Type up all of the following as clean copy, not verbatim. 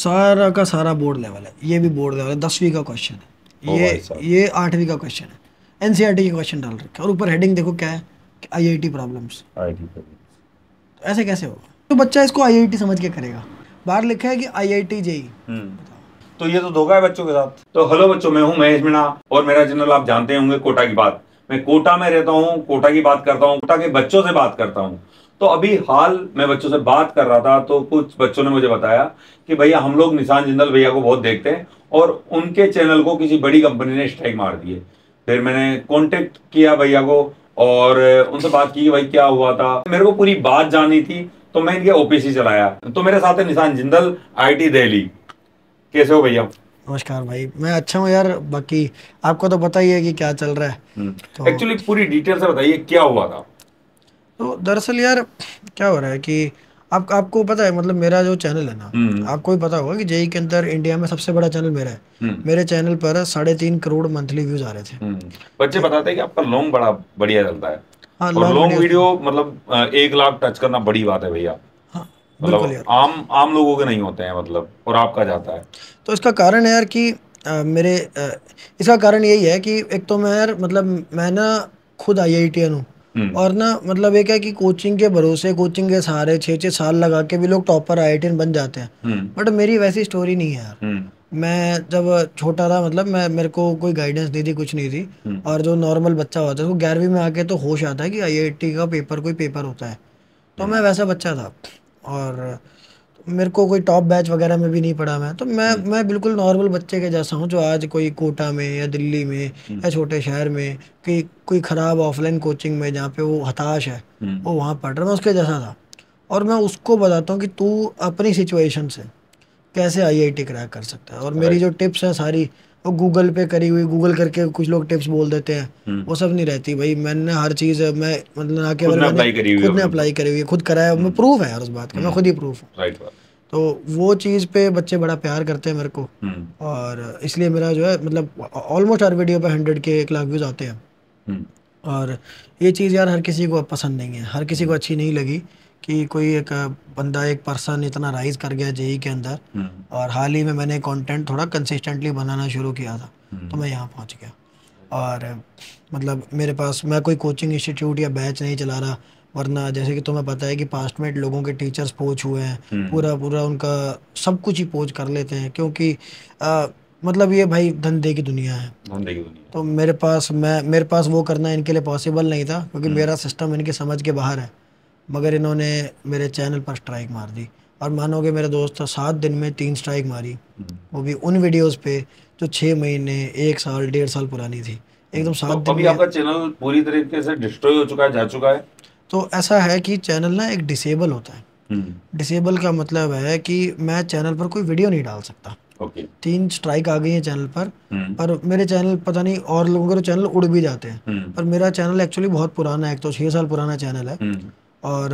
सारा का सारा बोर्ड लेवल है, ये भी बोर्ड लेवल है, 10वीं का क्वेश्चन है, ओ भाई साहब। ये 8वीं का क्वेश्चन है, एनसीईआरटी के क्वेश्चन डाल रखे हैं, और ऊपर हेडिंग देखो क्या है कि आईआईटी प्रॉब्लम्स। आई ठीक है। तो ऐसे कैसे होगा? तो बच्चा इसको आईआईटी समझ के करेगा, बाहर लिखा है कि आईआईटी जेई। तो ये तो धोखा है बच्चों के साथ। तो हेलो बच्चों, मैं हूं महेश मीणा और मेरा चैनल आप जानते होंगे कोटा की बात। मैं कोटा में रहता हूं, कोटा की बात करता हूं, कोटा के बच्चों से बात करता हूं। तो अभी हाल मैं बच्चों से बात कर रहा था तो कुछ बच्चों ने मुझे बताया कि भैया हम लोग निशान जिंदल भैया को बहुत देखते हैं और उनके चैनल को किसी बड़ी कंपनी ने स्ट्राइक मार दी है। फिर मैंने कांटेक्ट किया भैया को और उनसे बात की कि भाई क्या हुआ था, मेरे को पूरी बात जाननी थी। तो मैं इनके ओपीसी चलाया। तो मेरे साथ है निशान जिंदल, आईटी दिल्ली। कैसे हो भैया? नमस्कार भाई, मैं अच्छा हूँ यार। बाकी आपको तो पता ही है कि क्या चल रहा है। तो एक्चुअली पूरी डिटेल से बताइए क्या हुआ था। दरअसल यार क्या हो रहा है कि आपको पता है, मतलब मेरा जो चैनल है ना, हम्म आपको भी पता होगा कि जेई के अंदर इंडिया में सबसे बड़ा चैनल मेरा है। हम्म मेरे चैनल पर 3.5 करोड़ मंथली व्यूज आ रहे थे। बच्चे ठीक। बताते हैं कि आपका लॉन्ग बड़ा बढ़िया चलता है। हाँ, और लॉन्ग लॉन्ग वीडियोस में। वीडियो मतलब 1 लाख टच करना बड़ी बात है भैया। हाँ, बिल्कुल मतलब यार। आम आम लोगों के नहीं होते हैं मतलब, और आपका जाता है। तो इसका कारण है यार कि इसका कारण यही है कि एक तो मैं यार, मतलब मैं ना खुद आईआईटीएन हूँ। हम्म और ना मतलब एक है कि कोचिंग के भरोसे, कोचिंग के सहारे 6-6 साल लगा के भी लोग टॉपर आईआईटीएन बन जाते हैं। हम्म बट मेरी वैसी स्टोरी नहीं है यार। हम्म मैं जब छोटा था, मतलब मेरे को कोई गाइडेंस नहीं थी, कुछ नहीं थी। हम्म और जो नॉर्मल बच्चा होता है उसको 11वीं में आके तो होश आता है कि आईआईटी का पेपर कोई पेपर होता है। तो मैं हम्म वैसा बच्चा था। और मेरे को कोई टॉप बैच वगैरह में भी नहीं पढ़ा मैं, तो मैं हम्म मैं बिल्कुल नॉर्मल बच्चे के जैसा हूँ, जो आज कोई कोटा में या दिल्ली में हम्म या छोटे शहर में कि कोई ख़राब ऑफलाइन कोचिंग में जहाँ पे वो हताश है, हम्म वो वहाँ पढ़ रहा है, मैं उसके जैसा था। और मैं उसको बताता हूँ कि तू अपनी सिचुएशन से कैसे आईआईटी क्रैक कर सकता है। और मेरी राइट। जो टिप्स हैं सारी वो गूगल पे करी हुई, गूगल करके कुछ लोग टिप्स बोल देते हैं, वो हम्म सब नहीं रहती भाई। मैंने हर चीज़, मैं मतलब ना खुद केवल ने मैंने अप्लाई करी हुई है खुद ने अपने ऊपर। अप्लाई करी हुई है, खुद कराया, मैं हम्म प्रूफ है यार उस बात का, मैं खुद ही प्रूफ हूँ। राइट बात। तो वो चीज़ पे बच्चे बड़ा प्यार करते हैं मेरे को। हम्म और इसलिए मेरा जो है, मतलब ऑलमोस्ट हर वीडियो पे 100 के 1 लाख व्यूज़ आते हैं। हम्म और ये चीज़ यार हर किसी को पसंद नहीं है, हर किसी को हम्म अच्छी नहीं लगी कि कोई एक बंदा, एक पर्सन इतना राइज कर गया जेई के अंदर। हम्म और हाल ही में मैंने कंटेंट थोड़ा कंसिस्टेंटली बनाना शुरू किया था, तो हम्म मैं यहाँ पहुँच गया। और मतलब मेरे पास, मैं कोई कोचिंग इंस्टीट्यूट या बैच नहीं चला रहा। वरना जैसे कि तुम्हें पता है कि पास्ट में लोगों के टीचर्स पोच हुए हैं, हम्म पूरा पूरा उनका सब कुछ ही पोच कर लेते हैं, क्योंकि अ, मतलब ये भाई धंधे की दुनिया है। धंधे की दुनिया। तो मेरे पास वो करना इनके लिए पॉसिबल नहीं था, क्योंकि हम्म मेरा सिस्टम इनके समझ के बाहर है। मगर इन्होंने मेरे चैनल पर स्ट्राइक मार दी। और मानोगे मेरे दोस्त, 7 दिन में 3 स्ट्राइक मारी, हम्म वो भी उन वीडियोस पे जो 6 महीने, 1 साल, 1.5 साल पुरानी थी। एकदम तो 7 दिन अभी में। आपका चैनल पूरी तरीके से डिस्ट्रॉय हो चुका है, जा चुका है? तो ऐसा है कि चैनल ना एक डिसेबल होता है। हम्म डिसेबल का मतलब है कि मैं चैनल पर कोई वीडियो नहीं डाल सकता। ओके। 3 स्ट्राइक आ गई है चैनल पर। हम्म पर मेरे चैनल, पता नहीं और लोगों के तो चैनल उड़ भी जाते हैं, हम्म पर मेरा चैनल एक्चुअली बहुत पुराना है, एक तो 6 साल पुराना चैनल है। हम्म और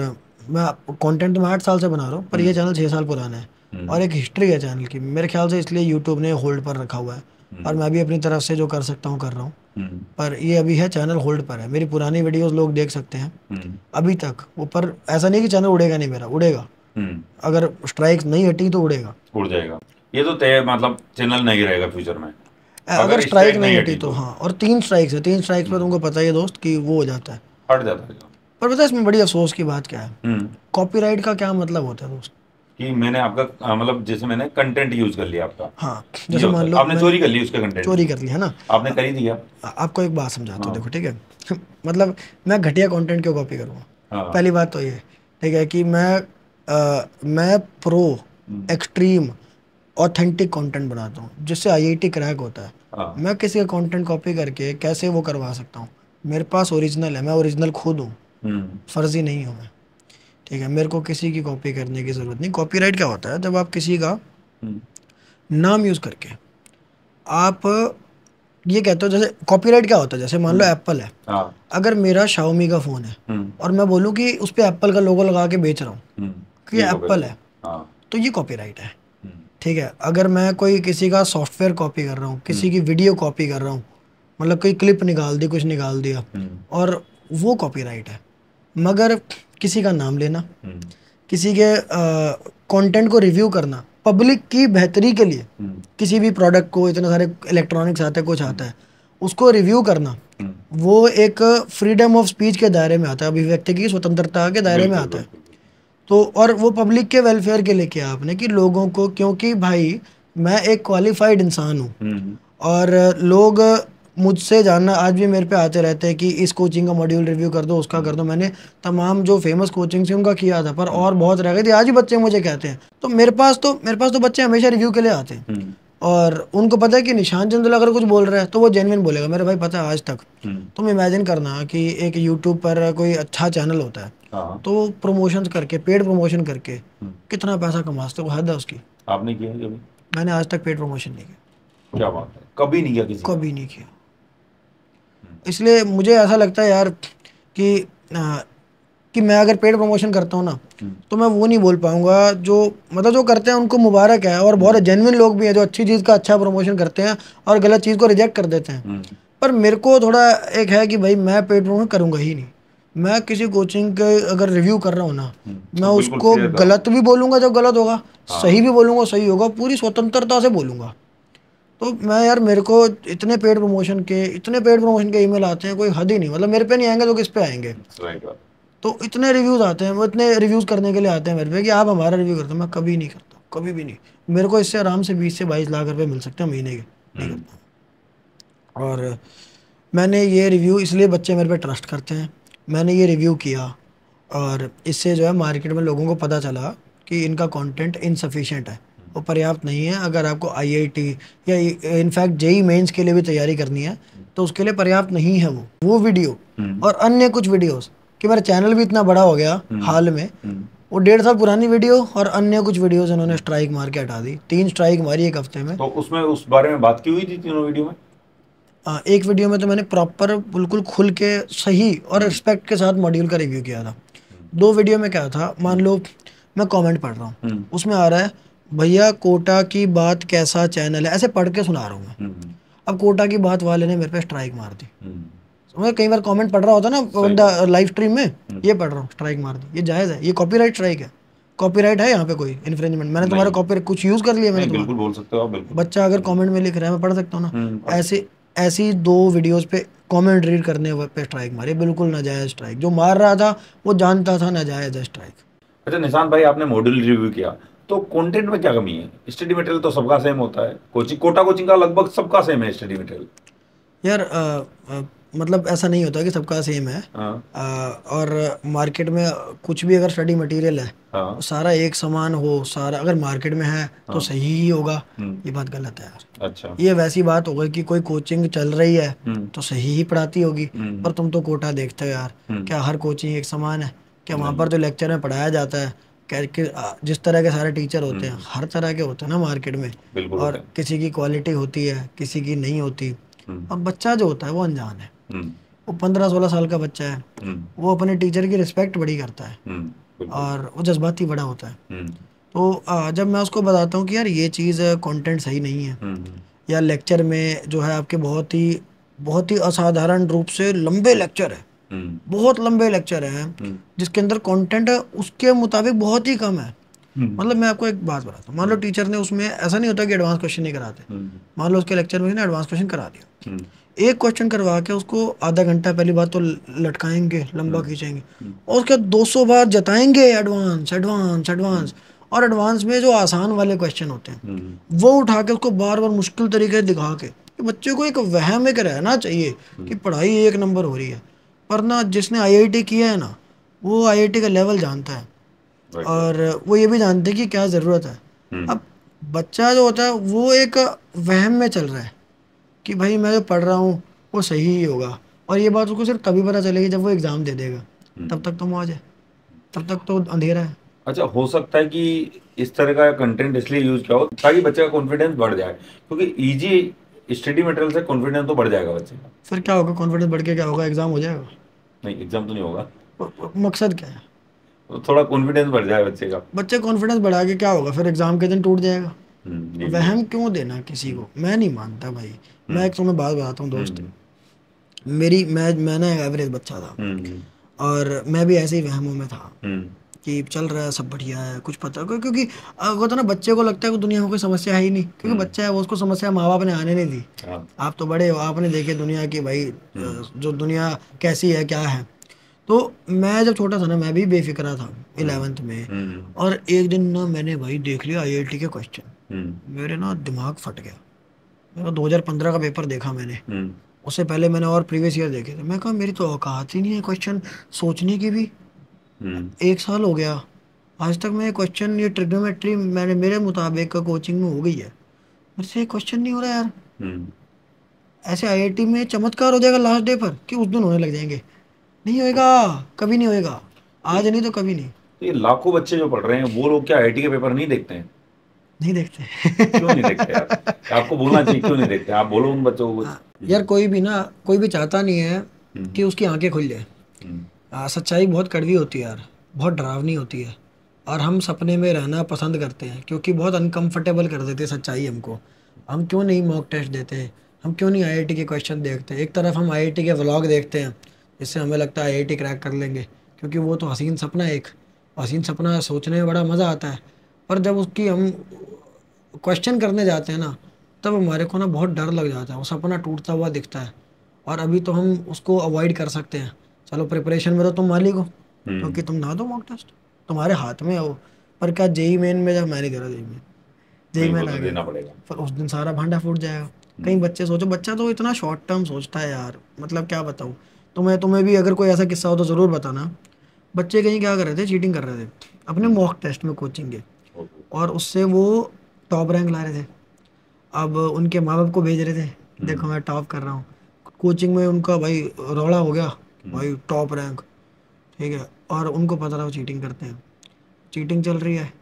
मैं कंटेंट में 8 साल से बना रहा हूँ, पर ये हम्म चैनल 6 साल पुराना है। हम्म और एक हिस्ट्री है चैनल की, मेरे ख्याल से इसलिए यूट्यूब ने होल्ड पर रखा हुआ है। और हम्म मैं भी अपनी तरफ से जो कर सकता हूँ कर रहा हूँ। हम्म पर ये अभी है, चैनल होल्ड पर है। मेरी पुरानी वीडियोस लोग देख सकते हैं हम्म अभी तक वो। पर ऐसा नहीं कि चैनल उड़ेगा नहीं, मेरा उड़ेगा। हम्म अगर स्ट्राइक नहीं हटी तो उड़ेगा। उड़ जाएगा। ये तो तय, मतलब चैनल नहीं रहेगा फ्यूचर में अगर अगर स्ट्राइक स्ट्राइक नहीं नहीं हटी हटी तो, तो। हाँ। और 3 स्ट्राइक्स है, 3 स्ट्राइक्स पर हम्म तुमको पता ही है दोस्त कि वो हो जाता है। हट जाता है। पर पता है इसमें बड़ी अफसोस की बात क्या है? हम्म कॉपीराइट का क्या मतलब होता है दोस्त? कि मैंने आपका मतलब जैसे मैंने कंटेंट यूज कर लिया आपका, हाँ, ये जैसे होता मान है लो आपने मैंने चोरी कर ली उसके कंटेंट चोरी की। कर लिया है ना। आपने करी थी क्या? आपको एक बात समझाता हूँ, हाँ देखो ठीक है। मतलब मैं घटिया कंटेंट क्यों कॉपी करूँगा? हाँ। पहली बात तो ये, ठीक है, कि मैं प्रो, हम्म, एक्सट्रीम, ऑथेंटिक कंटेंट बनाता हूँ जिससे आईआईटी क्रैक होता है। हाँ। मैं किसी का कंटेंट कॉपी करके कैसे वो करवा सकता हूँ? मेरे पास ओरिजिनल है, मैं ओरिजिनल खुद हूँ, हम्म फर्जी नहीं हूँ मैं। ठीक है, मेरे को किसी की कॉपी करने की ज़रूरत नहीं। कॉपीराइट क्या होता है? जब आप किसी का हम्म नाम यूज़ करके आप ये कहते हो, जैसे कॉपीराइट क्या होता है, जैसे मान लो हम्म, एप्पल है। हाँ। अगर मेरा शाओमी का फ़ोन है हम्म और मैं बोलूँ कि उस पर एप्पल का लोगो लगा के बेच रहा हूँ कि ये ये एप्पल कॉपीराइट। है, हाँ। तो ये कॉपीराइट है। हम्म ठीक है, अगर मैं कोई किसी का सॉफ्टवेयर कॉपी कर रहा हूँ, किसी हम्म की वीडियो कॉपी कर रहा हूँ, मतलब कोई क्लिप निकाल दी, कुछ निकाल दिया, हम्म और वो कॉपीराइट है। मगर किसी का नाम लेना, हम्म किसी के कंटेंट को रिव्यू करना पब्लिक की बेहतरी के लिए हम्म, किसी भी प्रोडक्ट को, इतने सारे इलेक्ट्रॉनिक्स आते हैं, कुछ आता है, उसको रिव्यू करना, वो एक फ्रीडम ऑफ स्पीच के दायरे में आता है, अभिव्यक्ति की स्वतंत्रता के दायरे में बिल्कुल आता है। बिल्कुल। तो और वो पब्लिक के वेलफेयर के लिए किया आपने कि लोगों को, क्योंकि भाई मैं एक क्वालिफाइड इंसान हूँ हम्म, और लोग मुझसे जानना आज भी मेरे पे आते रहते हैं कि इस कोचिंग का मॉड्यूल रिव्यू कर दो, उसका कर दो। मैंने तमाम जो फेमस कोचिंग से उनका किया था, पर और बहुत रह गई थी। आज भी बच्चे मुझे कहते हैं, तो मेरे पास तो बच्चे हमेशा रिव्यू के लिए आते हैं हम्म, और उनको पता है कि निशान चंदुल अगर कुछ बोल रहा है तो वो जेन्युइन बोलेगा। मेरे भाई पता है आज तक, हम्म, तुम इमेजिन करना कि एक यूट्यूब पर कोई अच्छा चैनल होता है हाँ, तो वो प्रमोशंस करके, पेड प्रमोशन करके हम्म। कितना पैसा कमाते हैं, वो हद है उसकी। आपने किया है कभी? मैंने आज तक पेड प्रमोशन नहीं किया, क्या बात है, कभी नहीं किया किसी का? कभी नहीं किया। हम्म, इसलिए मुझे ऐसा लगता है यार कि कि मैं अगर पेड प्रमोशन करता हूँ ना, हम्म, तो मैं वो नहीं बोल पाऊंगा जो, मतलब जो करते हैं उनको मुबारक है, और बहुत हम्म, जेन्युइन लोग भी हैं जो अच्छी चीज़ का अच्छा प्रमोशन करते हैं और गलत चीज़ को रिजेक्ट कर देते हैं। हम्म, पर मेरे को थोड़ा एक है कि भाई मैं पेड प्रमोशन करूंगा ही नहीं। मैं किसी कोचिंग के अगर रिव्यू कर रहा हूँ ना, मैं तो बिल्कुल उसको क्लियर गलत करो। भी बोलूंगा जब गलत होगा, सही हाँ, भी बोलूंगा सही होगा, पूरी स्वतंत्रता से बोलूंगा। तो मैं यार, मेरे को इतने पेड प्रमोशन के ईमेल आते हैं, कोई हद ही नहीं। मतलब मेरे पे नहीं आएंगे तो किस पे आएंगे। राइट बात। तो इतने रिव्यूज आते हैं, वो इतने रिव्यूज करने के लिए आते हैं मेरे पे कि आप हमारा रिव्यू करते हो। मैं कभी नहीं करता, कभी भी नहीं। मेरे को इससे आराम से 20 से 22 लाख रुपए मिल सकते हैं महीने के, नहीं हम्म, करता। और मैंने ये रिव्यू, इसलिए बच्चे मेरे पे ट्रस्ट करते हैं। मैंने ये रिव्यू किया और इससे जो है मार्केट में लोगों को पता चला कि इनका कंटेंट इनसफिशिएंट है, वो पर्याप्त नहीं है। अगर आपको आईआईटी या इनफैक्ट जेई मेंस के लिए भी तैयारी करनी है तो उसके लिए पर्याप्त नहीं है वो वीडियो हम्म, और अन्य कुछ वीडियोस। कि मेरा चैनल भी इतना बड़ा हो गया हम्म, हाल में, हम्म, वो 1.5 साल पुरानी वीडियो और अन्य कुछ वीडियोस इन्होंने स्ट्राइक मार के हटा दी। 3 स्ट्राइक मारी एक हफ्ते में। तो उसमें उस बारे में बात की हुई थी तीनों वीडियो में? एक वीडियो में तो मैंने प्रॉपर बिल्कुल खुल के सही और हम्म, रिस्पेक्ट के साथ मॉड्यूल का रिव्यू किया था। हम्म, 2 वीडियो में क्या था, मान लो मैं कमेंट पढ़ रहा हूँ, हम्म, उसमें आ रहा है भैया कोटा की बात कैसा चैनल है, ऐसे पढ़ के सुना रहा हूँ मैं। हम्म, अब कोटा की बात वाले ने मेरे पे स्ट्राइक मार दी। हम्म, मैं कई बार कमेंट पढ़ रहा होता ना सही बंदा बात। लाइव स्ट्रीम में, हम्म, ये पढ़ रहा हूँ, स्ट्राइक मार दी। ये जायज़ है? ये कॉपीराइट स्ट्राइक है? कॉपीराइट है यहाँ पे कोई इन्फ्रिंजमेंट? मैंने तुम्हारा नहीं, कॉपी कुछ यूज़ कर लिया मैंने नहीं, तुम्हारा? बिल्कुल बोल सकते हो आप, बिल्कुल। बच्चा अगर कमेंट में लिख रहा है, मैं पढ़ सकता हूँ ना। पढ़ सकते ऐसे ऐसी 2 वीडियोस पे कमेंट रीड करने पे स्ट्राइक मारी, बिल्कुल नाजायज स्ट्राइक। जो मार रहा था वो जानता था नाजायज है स्ट्राइक। हो। अच्छा निशांत भाई, आपने मॉड्यूल रिव्यू किया, तो कंटेंट में क्या कमी है? स्टडी मटेरियल तो सबका सेम होता है, कोचिंग, कोटा कोचिंग का लगभग सबका सेम है स्टडी मटेरियल। यार मतलब ऐसा नहीं होता कि सबका सेम है। हाँ, और मार्केट में कुछ भी अगर स्टडी मटेरियल है तो हाँ, सारा एक समान हो, सारा अगर मार्केट में है तो हाँ, सही ही होगा। हम्म, ये बात गलत है यार। अच्छा, ये वैसी बात हो गई कि कोई कोचिंग चल रही है हम्म, तो सही ही पढ़ाती होगी। हम्म, पर तुम तो कोटा देखते हो यार, हम्म, क्या हर कोचिंग एक समान है? क्या वहाँ नहीं, पर जो लेक्चर में पढ़ाया जाता है, क्या जिस तरह के सारे टीचर होते हैं, हम्म, हर तरह के होते हैं ना मार्केट में। बिल्कुल होता और है। किसी की क्वालिटी होती है, किसी की नहीं होती। हम्म, और बच्चा जो होता है वो अनजान है। हम्म, वो 15-16 साल का बच्चा है, हम्म, वो अपने टीचर की रिस्पेक्ट बड़ी करता है बिल्कुल, और वो जज्बाती बड़ा होता है। हम्म, तो जब मैं उसको बताता हूँ कि यार ये चीज़ कंटेंट सही नहीं है, हम्म, या लेक्चर में जो है आपके बहुत ही असाधारण रूप से लंबे लेक्चर है, हम्म, बहुत लंबे लेक्चर हैं हम्म, जिसके अंदर कंटेंट है उसके मुताबिक बहुत ही कम है। हम्म, मतलब मैं आपको एक बात बताता हूँ, मान लो हम्म, टीचर ने उसमें, ऐसा नहीं होता कि एडवांस क्वेश्चन नहीं कराते। हम्म, मान लो उसके लेक्चर में उसने एडवांस क्वेश्चन करा दिया, हम्म, एक क्वेश्चन करवा के उसको आधा घंटा पहली बात तो लटकाएंगे, लंबा हम्म, खींचेंगे, हम्म, और उसके 200 बार जताएंगे एडवांस एडवांस हम्म, एडवांस। और एडवांस में जो आसान वाले क्वेश्चन होते हैं हम्म, वो उठा के उसको बार बार मुश्किल तरीके से दिखा के, कि बच्चे को एक वहम एक रहना चाहिए कि हम्म, पढ़ाई 1 नंबर हो रही है। पर ना, जिसने आईआईटी किया है ना, वो आईआईटी का लेवल जानता है राइट बात। और वो ये भी जानते हैं कि क्या ज़रूरत है। हम्म, अब बच्चा जो होता है वो एक वहम में चल रहा है कि भाई मैं जो पढ़ रहा हूँ वो सही ही होगा। और ये बात उसको सिर्फ तभी पता चलेगी जब वो एग्ज़ाम दे देगा। तब हम्म। तक तो मौज है, तब तक तो अंधेरा है। अच्छा, हो सकता है कि इस तरह का कंटेंट इसलिए यूज किया हो ताकि बच्चे का कॉन्फिडेंस बढ़ जाए, क्योंकि इजी स्टडी मटेरियल से कॉन्फिडेंस तो बढ़ जाएगा बच्चे का। फिर क्या होगा? कॉन्फिडेंस बढ़ के क्या होगा? एग्ज़ाम हो जाएगा? नहीं, एग्जाम तो नहीं होगा, मकसद क्या है? तो थोड़ा कॉन्फिडेंस बढ़ जाए बच्चे का। बच्चे कॉन्फिडेंस बढ़ा के क्या होगा? फिर एग्ज़ाम के दिन टूट जाएगा। ये भी है। वहम क्यों देना किसी हम्म, को? मैं नहीं मानता भाई। मैं हम्म, एक तुम्हें बात बताता हूँ दोस्त, हम्म, मैं ना एक एवरेज बच्चा था हम्म, और मैं भी ऐसे ही वहमों में था हम्म, कि चल रहा है सब बढ़िया है, कुछ पता क्योंकि होता ना, बच्चे को लगता है कि दुनिया में कोई समस्या है ही नहीं, क्योंकि बच्चा है वो, उसको समस्या माँ बाप ने आने नहीं दी। हाँ। आप तो बड़े हो, आपने देखे दुनिया की भाई, हम्म। जो दुनिया कैसी है क्या है। तो मैं जब छोटा था ना, मैं भी बेफिक्रा था हम्म। 11th में। हम्म। और एक दिन ना मैंने भाई देख लिया आईआईटी के क्वेश्चन, हम्म। मेरे ना दिमाग फट गया। मेरा 2015 का पेपर देखा मैंने, हम्म। उससे पहले मैंने और प्रीवियस ईयर देखे थे। मैं कहा मेरी तो औकात ही नहीं है क्वेश्चन सोचने की भी। हम्म। 1 साल हो गया, आज तक मैं क्वेश्चन, ये ट्रिग्नोमेट्री मैंने मेरे मुताबिक का कोचिंग में हो गई है, मेरे से क्वेश्चन नहीं हो रहा यार। हम्म। ऐसे आईआईटी में चमत्कार हो जाएगा लास्ट डे पर कि उस दिन होने लग जाएंगे, नहीं होएगा, कभी नहीं होएगा, तो आज नहीं तो कभी नहीं। तो ये लाखों बच्चे जो पढ़ रहे हैं वो लोग क्या आईआईटी के पेपर नहीं देखते हैं? नहीं देखते। क्यों नहीं देखते यार? आपको बोलना चाहिए, क्यों नहीं देखते? आप बोलो उन बच्चों को कुछ। हाँ, यार कोई भी ना, कोई भी चाहता नहीं है हम्म। कि उसकी आंखें खुल जाए। हम्म। सच्चाई बहुत कड़वी होती है यार, बहुत डरावनी होती है। और हम सपने में रहना पसंद करते हैं क्योंकि बहुत अनकंफर्टेबल कर देती है सच्चाई हमको। हम क्यों नहीं मॉक टेस्ट देते, हम क्यों नहीं आईआईटी के क्वेश्चन देखते। एक तरफ हम आईआईटी के व्लॉग देखते हैं, जिससे हमें लगता है आईआईटी क्रैक कर लेंगे, क्योंकि वो तो हसीन सपना है, एक हसीन सपना सोचने में बड़ा मज़ा आता है। पर जब उसकी हम क्वेश्चन करने जाते हैं ना, तब हमारे को ना बहुत डर लग जाता है, वो सपना टूटता हुआ दिखता है। और अभी तो हम उसको अवॉइड कर सकते हैं। चलो प्रिपरेशन में तो तुम मालिक हो, क्योंकि हम्म। तुम ना दो मॉक टेस्ट, तुम्हारे हाथ में है वो। पर क्या जेई मेन में, जब मैं नहीं दे रहा जेई मेन, जेई नहीं, वो मेन आ तो गया, देना पड़ेगा। पर उस दिन सारा भांडा फूट जाएगा। कई हम्म। बच्चे, सोचो बच्चा तो इतना शॉर्ट टर्म सोचता है यार, मतलब क्या बताऊँ। तुम्हें भी अगर कोई ऐसा किस्सा हो तो ज़रूर बताना। बच्चे कहीं क्या कर रहे थे, चीटिंग कर रहे थे अपने हम्म। मॉक टेस्ट में कोचिंग के, ओके। और उससे वो टॉप रैंक ला रहे थे। अब उनके माँ बाप को भेज रहे थे, देखो हम्म। मैं टॉप कर रहा हूँ। कोचिंग में उनका भाई रौला हो गया, हम्म। भाई टॉप रैंक, ठीक है। और उनको पता था वो चीटिंग करते हैं, चीटिंग चल रही है।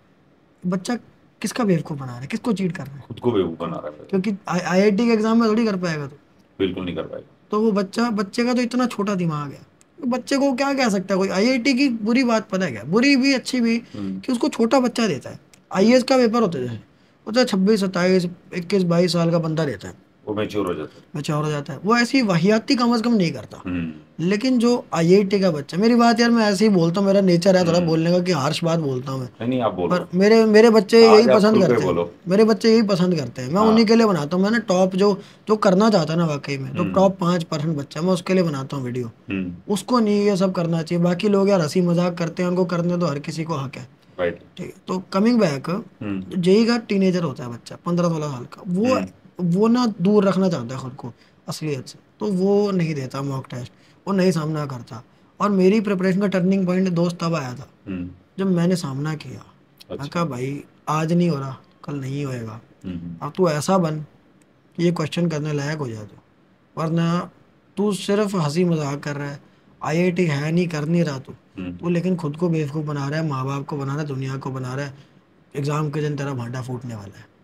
बच्चा किसका बेवकूफ़ बना रहा है, किसको चीट कर रहा है। खुद को बेवकूफ बना रहा है। क्योंकि आईआईटी के एग्जाम में थोड़ी कर पाएगा तो। बिल्कुल नहीं कर पाएगा। तो वो बच्चे का तो इतना छोटा दिमाग है, तो बच्चे को क्या कह सकता है कोई। आईआईटी की बुरी बात पता है क्या, बुरी भी अच्छी भी, हम्म। कि उसको छोटा बच्चा देता है। हम्म। आईएएस का पेपर होता है 26 27 21 22 साल का बंदा देता है, वो मैच्योर हो जाता है। मैच्योर हो जाता है। वो ऐसी वाहियाती कम अज कम नहीं करता। हम्म। लेकिन जो आईआईटी का बच्चा, मेरी बात यार, मैं ऐसे ही बोलता हूँ, मेरा नेचर है थोड़ा हम्म। बोलने का कि हार्श बात बोलता हूँ मैं। नहीं नहीं, आप बोलो। पर मेरे मेरे बच्चे यही आज आप पसंद खुल के करते हैं, बोलो। मेरे बच्चे यही पसंद करते हैं, मैं हाँ। उन्हीं के लिए बनाता हूँ। मैंने टॉप जो जो करना चाहता है ना वाकई में, तो हम्म। टॉप 5% बच्चा, मैं उसके लिए बनाता हूँ वीडियो। हम्म। उसको नहीं ये सब करना चाहिए। बाकी लोग यार हंसी मजाक करते हैं, उनको करने तो हर किसी को हक है, राइट। ठीक है। तो कमिंग बैक, हम्म। जेई का टीनेजर होता है बच्चा 15 16 साल का, हम्म। वो ना दूर रखना चाहता है खुद को असलियत से, तो वो नहीं देता मॉक टेस्ट, वो नहीं सामना करता। और मेरी प्रिपरेशन का टर्निंग पॉइंट दोस्त तब आया था हम्म। जब मैंने सामना किया। मैं अच्छा। कहा भाई आज नहीं हो रहा, कल नहीं होएगा। हम्म। अब तू ऐसा बन कि ये क्वेश्चन करने लायक हो जाए तू, वरना तू सिर्फ हंसी मजाक कर रहा है। आईआईटी है नहीं, कर नहीं रहा तू, हम्म। तू लेकिन खुद को बेवकूफ़ बना रहा है, माँ बाप को बना रहा है, दुनिया को बना रहा है। एग्ज़ाम के दिन तेरा भांडा फूटने वाला है।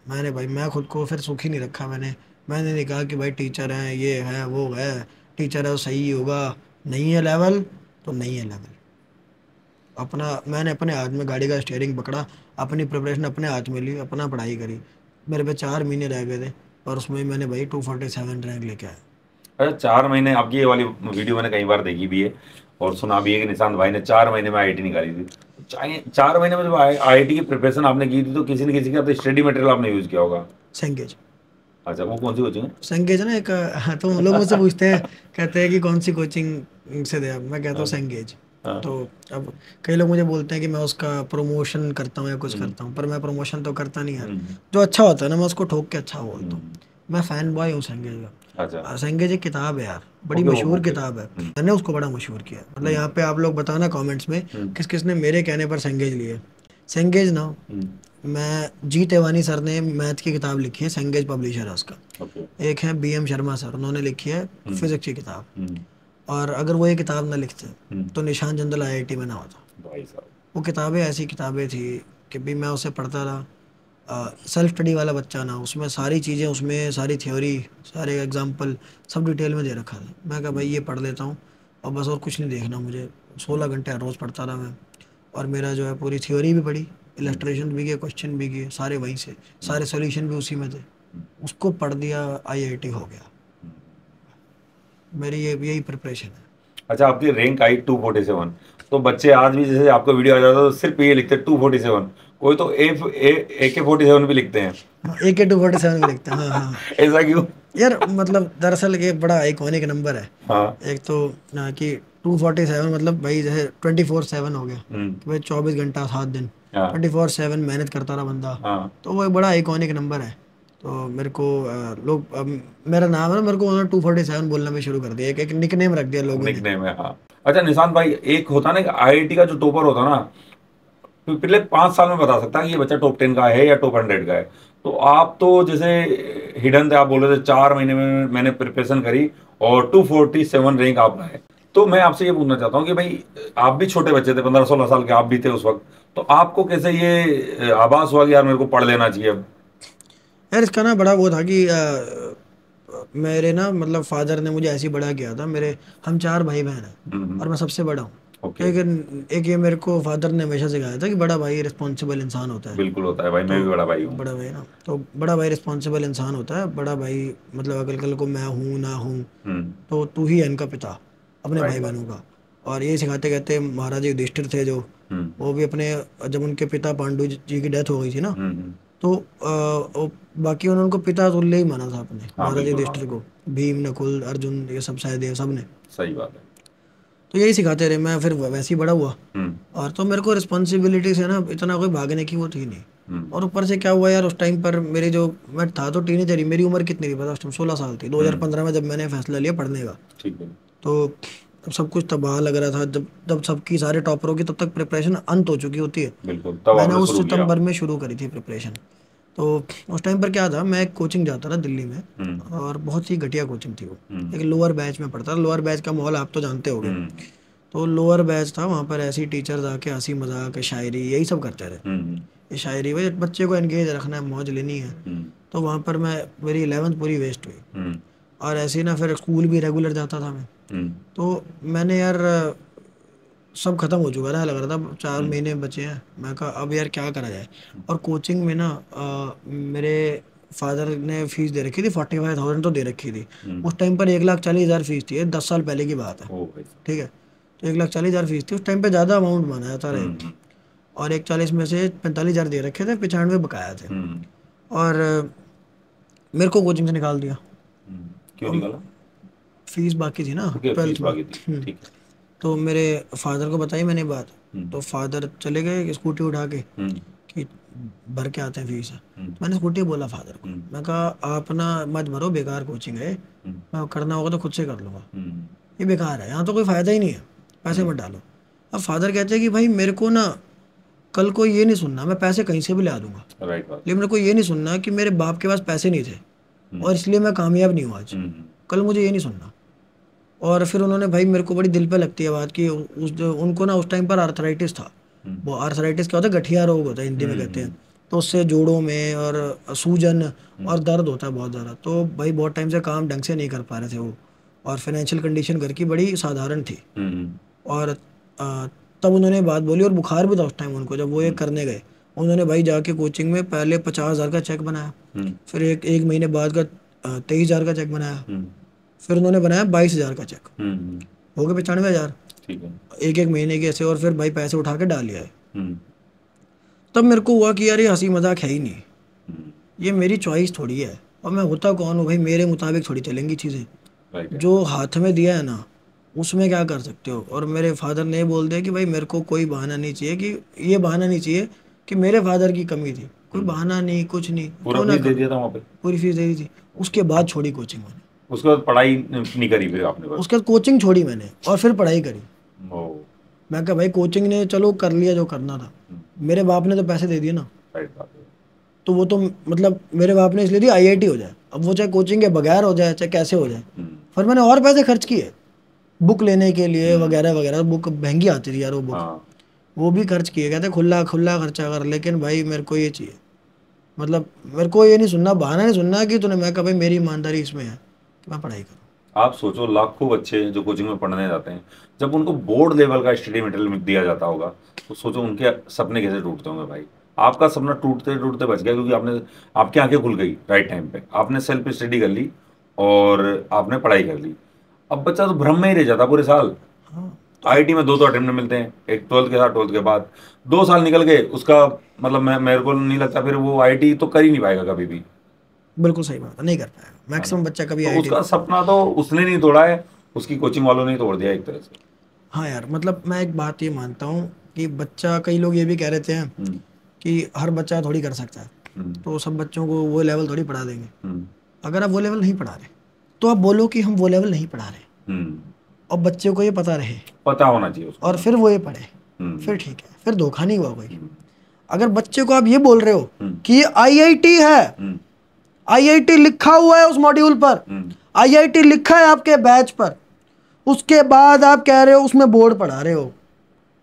मैंने भाई, मैं खुद को फिर सुखी नहीं रखा। मैंने नहीं कहा कि भाई टीचर हैं, ये है वो है, टीचर है तो सही होगा, नहीं है लेवल तो नहीं है लेवल। अपना मैंने अपने हाथ में गाड़ी का स्टीयरिंग पकड़ा, अपनी प्रिपरेशन अपने हाथ में ली, अपना पढ़ाई करी। मेरे पे 4 महीने रह गए थे, और उसमें मैंने भाई 247 रैंक लेके आया। अच्छा, 4 महीने? आपकी ये वाली वीडियो मैंने कई बार देखी भी है और सुना भी है कि निशांत भाई ने 4 महीने में आईआईटी निकाली थी। 4 महीने में जब आईआईटी की प्रिपरेशन आपने की थी तो किसी न किसी का तो स्टडी मटेरियल आपने यूज किया होगा। सेंगेज। अच्छा, वो कौन सी कोचिंग सेंगेज ना एक, तो लोग मुझसे पूछते हैं, कहते हैं कि कौन सी कोचिंग से दे, मैं कहता है? हूँ सेंगेज। हाँ। तो अब कई लोग मुझे बोलते हैं कि मैं उसका प्रमोशन करता हूँ या कुछ हम्म। करता हूँ, पर मैं प्रमोशन तो करता नहीं यार। हम्म। जो अच्छा होता है ना, मैं उसको ठोक के अच्छा बोलता हूँ। हम्म। मैं फैन बॉय हूँ सेंगेज अच्छा। का। सेंगेज एक किताब है यार, बड़ी ओके, वो मशहूर बुक है। किताब है। मैंने उसको बड़ा मशहूर किया, मतलब हम्म। यहाँ पे आप लोग बताना कमेंट्स में हम्म। किस किस ने मेरे कहने पर सेंगेज लिए। सेंगेज ना, हम्म। मैं जी तेवानी सर ने मैथ की किताब लिखी है, सेंगेज पब्लिशर है उसका। ओके। एक है बीएम शर्मा सर, उन्होंने लिखी है हम्म। फिजिक्स की किताब। हम्म। और अगर वो ये किताब ना लिखते हम्म। तो निशान जंदल आईआईटी में ना होता। भाई साहब। वो किताबें ऐसी किताबें थी कि भी मैं उसे पढ़ता रहा। सेल्फ स्टडी वाला बच्चा ना, उसमें सारी चीज़ें, उसमें सारी थ्योरी, सारे एग्जाम्पल सब डिटेल में दे रखा था। मैं कहा भाई ये पढ़ लेता हूँ, और बस और कुछ नहीं देखना मुझे। 16 घंटे हर रोज़ पढ़ता रहा मैं। और मेरा जो है पूरी थ्योरी भी पढ़ी, हम्म। इलस्ट्रेशन भी किए, क्वेश्चन भी किए, सारे वहीं से, हम्म। सारे सोल्यूशन भी उसी में थे। हम्म। उसको पढ़ दिया, आईआईटी हो गया। मेरी ये यही प्रिपरेशन है। अच्छा, आपकी रैंक आई 247, तो बच्चे आज भी जैसे आपका वीडियो आ जाता है तो सिर्फ ये लिखते हैं 247, कोई तो AK-47 भी लिखते हैं। हाँ, AK-247 भी लिखते हैं, हाँ हाँ। ऐसा क्यों? यार मतलब दरअसल ये बड़ा आइकॉनिक नंबर है। हाँ। एक तो कि 247 मतलब भाई जैसे 24/7 हो गया, कि भाई 24 घंटा 7 दिन, हाँ 24/7 मेहनत करता रहा बंदा। हाँ। तो वो एक बड़ा आइकॉनिक नंबर है। तो मेरे को लोग मेरा नाम है ना, मेरे को उन्होंने 247 बोलना भी शुरू कर दिया, एक निकनेम रख दिया लोगों ने। निकनेम है, हाँ। अच्छा निशांत भाई, एक होता ना कि IIT का जो टॉपर होता ना, तो पिछले 5 साल में बता सकता है कि ये बच्चा टॉप 10 का है या टॉप 100 का है। तो आप तो जैसे हिडन थे, आप बोल रहे थे 4 महीने में मैंने प्रिपरेशन करी और 247 रैंक आप लाए। तो मैं आपसे ये पूछना चाहता हूँ कि भाई आप भी छोटे बच्चे थे, 15-16 साल के आप भी थे उस वक्त, तो आपको कैसे ये आभास हुआ कि यार मेरे को पढ़ लेना चाहिए अब? यार इसका ना बड़ा वो था कि मेरे ना मतलब फादर ने मुझे ऐसे ही बड़ा किया था। मेरे हम 4 भाई बहन हैं और मैं सबसे बड़ा हूँ। ओके। लेकिन एक ये मेरे को फादर ने हमेशा सिखाया था कि बड़ा भाई रिस्पॉन्सिबल इंसान होता है। बिल्कुल होता है भाई, मैं तो भी बड़ा भाई हूँ। बड़ा भाई ना, तो बड़ा भाई रिस्पॉन्सिबल इंसान होता है। बड़ा भाई मतलब अगल कल को मैं हूँ ना हूँ, हम्म। तो तू ही है इनका पिता अपने राइट भाई बात। बहनों का। और ये सिखाते कहते महाराज युधिष्ठिर थे जो, हम्म वो भी अपने जब उनके पिता पांडु जी की डेथ हो गई थी ना, हम्म। तो बाकी उन्होंने उनको पिता तुल्य ही माना था अपने, हाँ महाराज बिल्कुल, हाँ युधिष्ठिर को। भीम नकुल अर्जुन ये सब सहदेव सब ने। सही बात है। तो यही सिखाते रहे, मैं फिर वैसे ही बड़ा हुआ। हम्म और तो मेरे को रिस्पॉन्सिबिलिटी से ना इतना कोई भागने की वो थी नहीं। हम्म। और ऊपर से क्या हुआ यार, उस टाइम पर मेरे जो मैं था तो टीनेजर ही, मेरी उम्र कितनी थी पता उस टाइम, 16 साल थी, हम्म। 2015 में जब मैंने फैसला लिया पढ़ने का। ठीक है। तो तब सब कुछ तबाह लग रहा था, जब जब सबकी सारे टॉपरों की तब तक प्रिपरेशन अंत हो चुकी होती है। बिल्कुल, तब मैंने आपने उस शुरू किया। सितंबर में शुरू करी थी प्रिपरेशन। तो उस टाइम पर क्या था, मैं एक कोचिंग जाता था दिल्ली में, हम्म और बहुत ही घटिया कोचिंग थी वो। हम्म एक लोअर बैच में पढ़ता था, लोअर बैच का माहौल आप तो जानते होगे। हम्म तो लोअर बैच था, वहाँ पर ऐसे ही टीचर्स आके हंसी मजाक शायरी यही सब करते थे। हम्म ये शायरी भाई बच्चे को एंगेज रखना है, मौज लेनी है। हम्म तो वहाँ पर मैं मेरी 11th पूरी वेस्ट हुई। हम्म और ऐसे ही ना फिर स्कूल भी रेगुलर जाता था मैं। हम्म तो मैंने यार सब खत्म हो चुका था, लग रहा था 4 महीने बचे हैं। मैं कहा अब यार क्या करा जाए। और कोचिंग में ना मेरे फादर ने फीस दे रखी थी, 45,000 तो दे रखी थी। हम्म। उस टाइम पर 1,40,000 फीस थी, ये 10 साल पहले की बात है। ओ भाई साहब। ठीक है। तो 1,40,000 फीस थी उस टाइम पे, ज़्यादा अमाउंट माना जाता रहे। हम्म और 1,40 में से 45,000 दे रखे थे, 95 बकाया थे। हम्म और मेरे को कोचिंग से निकाल दिया। क्यों और निकाला? फीस बाकी थी ना ओके, फीस 12th में। बाकी थी, ठीक है। तो मेरे फादर को बताई मैंने बात। हम्म तो फादर चले गए स्कूटी उठा के हम्म कि भर के आते हैं फीस। हम्म मैंने स्कूटी बोला फादर को, हम्म मैं कहा आप ना मत भरो, बेकार कोचिंग है, हम्म मैं करना होगा तो खुद से कर लूँगा, हम्म ये बेकार है, यहाँ तो कोई फ़ायदा ही नहीं है, पैसे हम्म। मत डालो। अब फादर कहते हैं कि भाई मेरे को ना कल को ये नहीं सुनना मैं पैसे कहीं से भी ला दूंगा, राइट बात। लेकिन मेरे को ये नहीं सुनना कि मेरे बाप के पास पैसे नहीं थे हम्म और इसलिए मैं कामयाब नहीं हुआ आज। हम्म कल मुझे ये नहीं सुनना। और फिर उन्होंने भाई मेरे को बड़ी दिल पे लगती है बात कि उस जो उनको ना उस टाइम पर आर्थराइटिस था। हम्म वो आर्थराइटिस क्या होता है, गठिया रोग होता है हिंदी में कहते हम्म हैं। तो उससे जोड़ों में और सूजन हम्म और दर्द होता है बहुत ज़्यादा। तो भाई बहुत टाइम से काम ढंग से नहीं कर पा रहे थे वो। और फाइनेंशियल कंडीशन घर की बड़ी साधारण थी। हम्म और अ, तब उन्होंने बात बोली, और बुखार भी था उस टाइम उनको जब वो ये हम्म करने गए। उन्होंने भाई जाके कोचिंग में पहले 50,000 का चेक बनाया। हम्म फिर एक महीने बाद का 23,000 का चेक बनाया। हम्म फिर उन्होंने बनाया 22,000 का चेक। हम्म। हो गए 95,000 ठीक है। एक एक महीने के ऐसे। और फिर भाई पैसे उठा के डाल लिया है। हम्म तब मेरे को हुआ कि यार ये हंसी मजाक है ही नहीं, हम्म। ये मेरी चॉइस थोड़ी है। और मैं होता कौन हूँ भाई, मेरे मुताबिक थोड़ी चलेंगी चीज़ें। राइट है। जो हाथ में दिया है ना उसमें क्या कर सकते हो। और मेरे फादर ने बोल दिया कि भाई मेरे को कोई बहाना नहीं चाहिए, कि ये बहाना नहीं चाहिए कि मेरे फादर की कमी थी, कोई हम्म। बहाना नहीं, कुछ नहीं, पूरा क्यों ना फीस दे करो। दिया था वहाँ पे? पूरी फीस दे दी थी। उसके बाद छोड़ी कोचिंग मैंने। उसके बाद पढ़ाई नहीं करी फिर आपने बस? उसके बाद कोचिंग छोड़ी मैंने और फिर पढ़ाई करी। ओ। मैं कहा भाई कोचिंग ने चलो कर लिया जो करना था, मेरे बाप ने तो पैसे दे दिए ना। राइट बात है। तो वो तो मतलब मेरे बाप ने इसलिए दी आईआईटी हो जाए, अब वो चाहे कोचिंग के बगैर हो जाए चाहे कैसे हो जाए। हम्म फिर मैंने और पैसे खर्च किए बुक लेने के लिए हम्म। वगैरह वगैरह, बुक महंगी आती थी यार वो बुक। हाँ। वो भी खर्च किए, कहते खुला खुला खर्चा कर, लेकिन भाई मेरे को ये चाहिए। मतलब मेरे को ये नहीं सुनना, बहाना नहीं सुनना कि तूने, मैं कहा भाई मेरी ईमानदारी इसमें है कि मैं पढ़ाई करूँ। आप सोचो, लाखों बच्चे जो कोचिंग में पढ़ने जाते हैं, जब उनको बोर्ड लेवल का स्टडी मटेरियल दिया जाता होगा, तो सोचो उनके सपने कैसे टूटते होंगे भाई। आपका सपना टूटते टूटते बच गया क्योंकि आपने, आपकी आंखें खुल गई राइट टाइम पे, आपने सेल्फ स्टडी कर ली और आपने पढ़ाई कर ली। अब बच्चा तो भ्रम में ही रह जाता पूरे साल। हाँ आईआईटी में 2 तो अटेम्प्ट मिलते हैं, एक 12th के साथ 12th के बाद 2 साल निकल गए उसका, मतलब मेरे को नहीं लगता फिर वो आईआईटी तो कर ही नहीं पाएगा कभी भी, बिल्कुल सही बात है, नहीं कर पाएगा है ना। मैक्सिमम बच्चा कभी तो आईआईटी उसका नहीं। सपना तो उसने नहीं तोड़ा है, उसकी कोचिंग वालों ने ही तोड़ दिया एक तरह से। हाँ यार, मतलब मैं एक बात ये मानता हूँ कि बच्चा, कई लोग ये भी कह रहे हैं हम्म। कि हर बच्चा थोड़ी कर सकता है, हम्म। तो सब बच्चों को वो लेवल थोड़ी पढ़ा देंगे। हम्म। अगर आप वो लेवल नहीं पढ़ा रहे तो आप बोलो कि हम वो लेवल नहीं पढ़ा रहे, हम्म। और बच्चे को ये पता रहे पता होना चाहिए उसको और ना। फिर वो ये पढ़े, हम्म। फिर ठीक है, फिर धोखा नहीं हुआ कोई। हम्म। अगर बच्चे को आप ये बोल रहे हो हम्म। कि ये आईआईटी है, हम्म। आईआईटी लिखा हुआ है उस मॉड्यूल पर, हम्म। आईआईटी लिखा है आपके बैच पर, उसके बाद आप कह रहे हो उसमें बोर्ड पढ़ा रहे हो,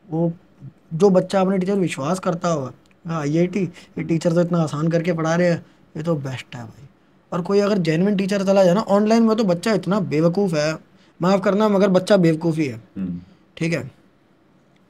वो जो बच्चा अपने टीचर विश्वास करता होगा, हाँ आईआईटी, ये टीचर तो इतना आसान करके पढ़ा रहे हैं, ये तो बेस्ट है भाई। और कोई अगर जेन्युइन टीचर चला जाए ना ऑनलाइन में, तो बच्चा इतना बेवकूफ़ है, माफ़ करना मगर बच्चा बेवकूफ़ ही है। हम्म। ठीक है,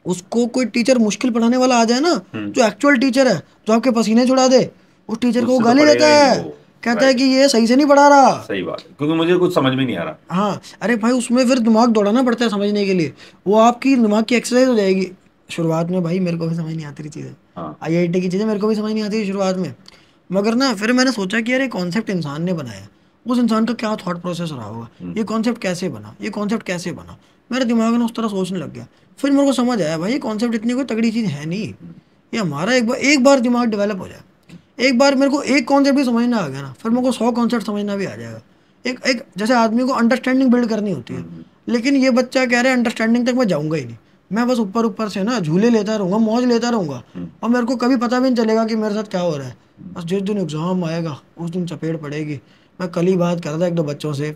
उसको कोई टीचर मुश्किल पढ़ाने वाला आ जाए ना, हम्म। जो एक्चुअल टीचर है, जो आपके पसीने छुड़ा दे, उस टीचर को वो उससे तो गाली देता पढ़ेगा ही नहीं है, वो। कहता है कि राइट। ये सही से नहीं पढ़ा रहा। सही बात है, क्योंकि मुझे कुछ समझ में नहीं आ रहा। हाँ, अरे भाई उसमें फिर दिमाग दौड़ाना पड़ता है समझने के लिए, वो आपकी दिमाग की एक्सरसाइज हो जाएगी। शुरुआत में भाई मेरे को भी समझ नहीं आती रही चीज़ें, हाँ। आईआईटी की चीज़ें मेरे को भी समझ नहीं आती थी शुरुआत में, मगर ना फिर मैंने सोचा कि यार ये कॉन्सेप्ट इंसान ने बनाया, उस इंसान का क्या थॉट प्रोसेस रहा होगा, हम्म। ये कॉन्सेप्ट कैसे बना, ये कॉन्सेप्ट कैसे बना, मेरे दिमाग ने उस तरह सोचने लग गया। फिर मेरे को समझ आया भाई ये कॉन्सेप्ट इतनी कोई तगड़ी चीज़ है नहीं, ये हमारा एक बार दिमाग डेवलप हो जाए, एक बार मेरे को एक कॉन्सेप्ट भी समझना आ गया ना, फिर मेरे को 100 कॉन्सेप्ट समझना भी आ जाएगा। एक एक जैसे आदमी को अंडरस्टैंडिंग बिल्ड करनी होती है, हम्म। लेकिन ये बच्चा कह रहा है अंडरस्टैंडिंग तक मैं जाऊंगा ही नहीं, मैं बस ऊपर ऊपर से ना झूले लेता रहूंगा, मौज लेता रहूंगा, हम्म। और मेरे को कभी पता भी नहीं चलेगा कि मेरे साथ क्या हो रहा है। हम्म। बस जिस दिन एग्ज़ाम आएगा उस दिन चपेट पड़ेगी। मैं कल ही बात कर रहा था एक दो बच्चों से,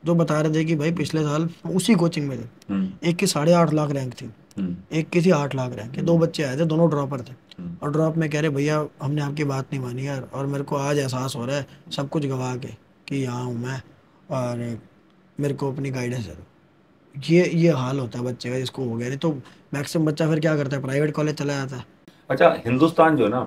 जो बता रहे थे कि भाई पिछले साल उसी कोचिंग में थे, हम्म। एक की 8.5 लाख रैंक थी, हम्म। एक की थी 8 लाख रैंक, दो बच्चे आए थे, दोनों ड्रॉपर थे। हम्म। और ड्रॉप में कह रहे भैया हमने आपकी बात नहीं मानी यार, और मेरे को आज एहसास हो रहा है सब कुछ गवा के कि यहाँ हूँ मैं, और मेरे को अपनी गाइडेंस दे दो। ये हाल होता है बच्चे का जिसको हो गया, नहीं तो मैक्सिमम बच्चा फिर क्या करता है, प्राइवेट कॉलेज चला जाता है। अच्छा, हिंदुस्तान जो है ना,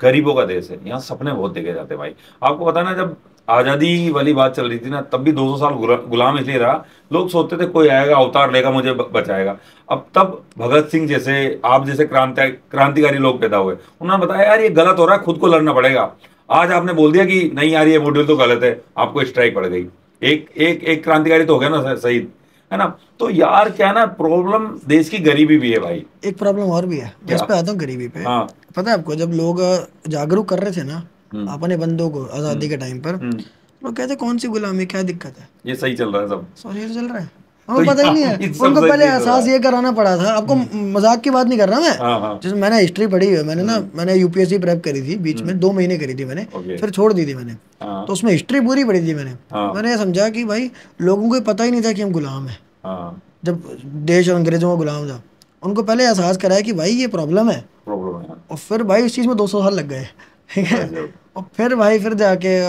गरीबों का देश है, यहाँ सपने बहुत देखे जाते हैं भाई। आपको पता है ना, जब आजादी वाली बात चल रही थी ना, तब भी 200 साल गुलाम इसलिए रहा, लोग सोचते थे कोई आएगा अवतार लेगा मुझे बचाएगा। अब तब भगत सिंह जैसे, आप जैसे क्रांतिकारी लोग पैदा हुए, उन्होंने बताया यार ये गलत हो रहा है, खुद को लड़ना पड़ेगा। आज आपने बोल दिया कि नहीं यार ये मॉड्यूल तो गलत है, आपको स्ट्राइक पड़ गई, एक एक एक क्रांतिकारी तो हो गया ना शहीद, है ना। तो यार क्या है ना, प्रॉब्लम देश की गरीबी भी है भाई। एक प्रॉब्लम और भी है, मैं क्या? इस पे आता हूँ गरीबी पे। हाँ। पता है आपको, जब लोग जागरूक कर रहे थे ना हम्म। अपने बंदों को आज़ादी हम्म। के टाइम पर, हम्म। लोग कहते कौन सी गुलामी, क्या दिक्कत है, ये सही चल रहा है सब। सॉरी चल रहा है, तो उनको पता ही नहीं यार है। ये सब उनको पहले सही चल रहा एहसास है। ये कराना पड़ा था आपको, मजाक की बात नहीं कर रहा मैं। हाँ। हाँ। जैसे मैंने हिस्ट्री पढ़ी है, मैंने ना, हम्म। मैंने यूपीएससी प्रेप करी थी बीच में, हम्म। 2 महीने करी थी मैंने, ओके। फिर छोड़ दी थी मैंने। हाँ। तो उसमें हिस्ट्री पूरी पढ़ी थी मैंने। हाँ। मैंने ये समझा कि भाई लोगों को पता ही नहीं था कि हम गुलाम हैं, हाँ। जब देश और अंग्रेजों का गुलाम था, उनको पहले एहसास कराया कि भाई ये प्रॉब्लम है, प्रॉब्लम है। और फिर भाई इस चीज़ में 200 साल लग गए। ठीक है, गजब। और फिर भाई फिर जाके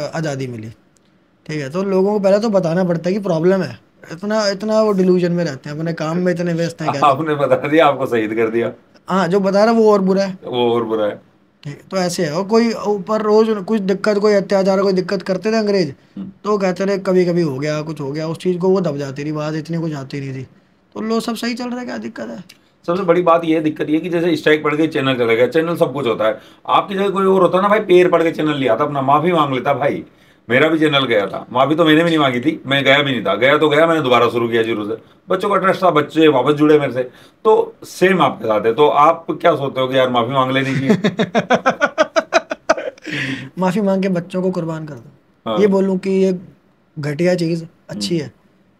आज़ादी मिली। ठीक है, तो लोगों को पहले तो बताना पड़ता है कि प्रॉब्लम है, इतना इतना वो डिल्यूजन में रहते हैं, अपने काम में इतने व्यस्त हैं, क्या करूं। आपने बता दिया, आपको शहीद कर दिया। हाँ, जो बता रहा है वो और बुरा है। वो और बुरा है। ठीक है, तो ऐसे है। और कोई ऊपर रोज कुछ दिक्कत, कोई अत्याचार, कोई दिक्कत करते थे अंग्रेज, हम्म। तो कहते रहे कभी कभी हो गया, कुछ हो गया, उस चीज़ को वो दब जाती रही, बात इतनी कुछ आती नहीं थी, तो लोग सब सही चल रहा है, क्या दिक्कत है। सबसे बड़ी बात ये है, दिक्कत ये है कि जैसे स्ट्राइक पड़ गई, चैनल चला गया, चैनल सब कुछ होता है। आपकी जगह कोई और होता ना भाई, पैर पड़ के चैनल लिया था अपना, माफी मांग लेता भाई। मेरा भी चैनल गया था, माफी तो मैंने भी नहीं मांगी थी, मैं गया भी नहीं था, गया तो गया, मैंने दोबारा शुरू किया जीरो से। बच्चों का ट्रस्ट था, बच्चे वापस जुड़े मेरे से। तो सेम आपके साथ है। तो आप क्या सोचते हो कि यार माफी मांग लेनी चाहिए? माफी मांग के बच्चों को कुर्बान कर दो, ये हाँ। बोलूं कि ये घटिया चीज़ अच्छी हम्म। है,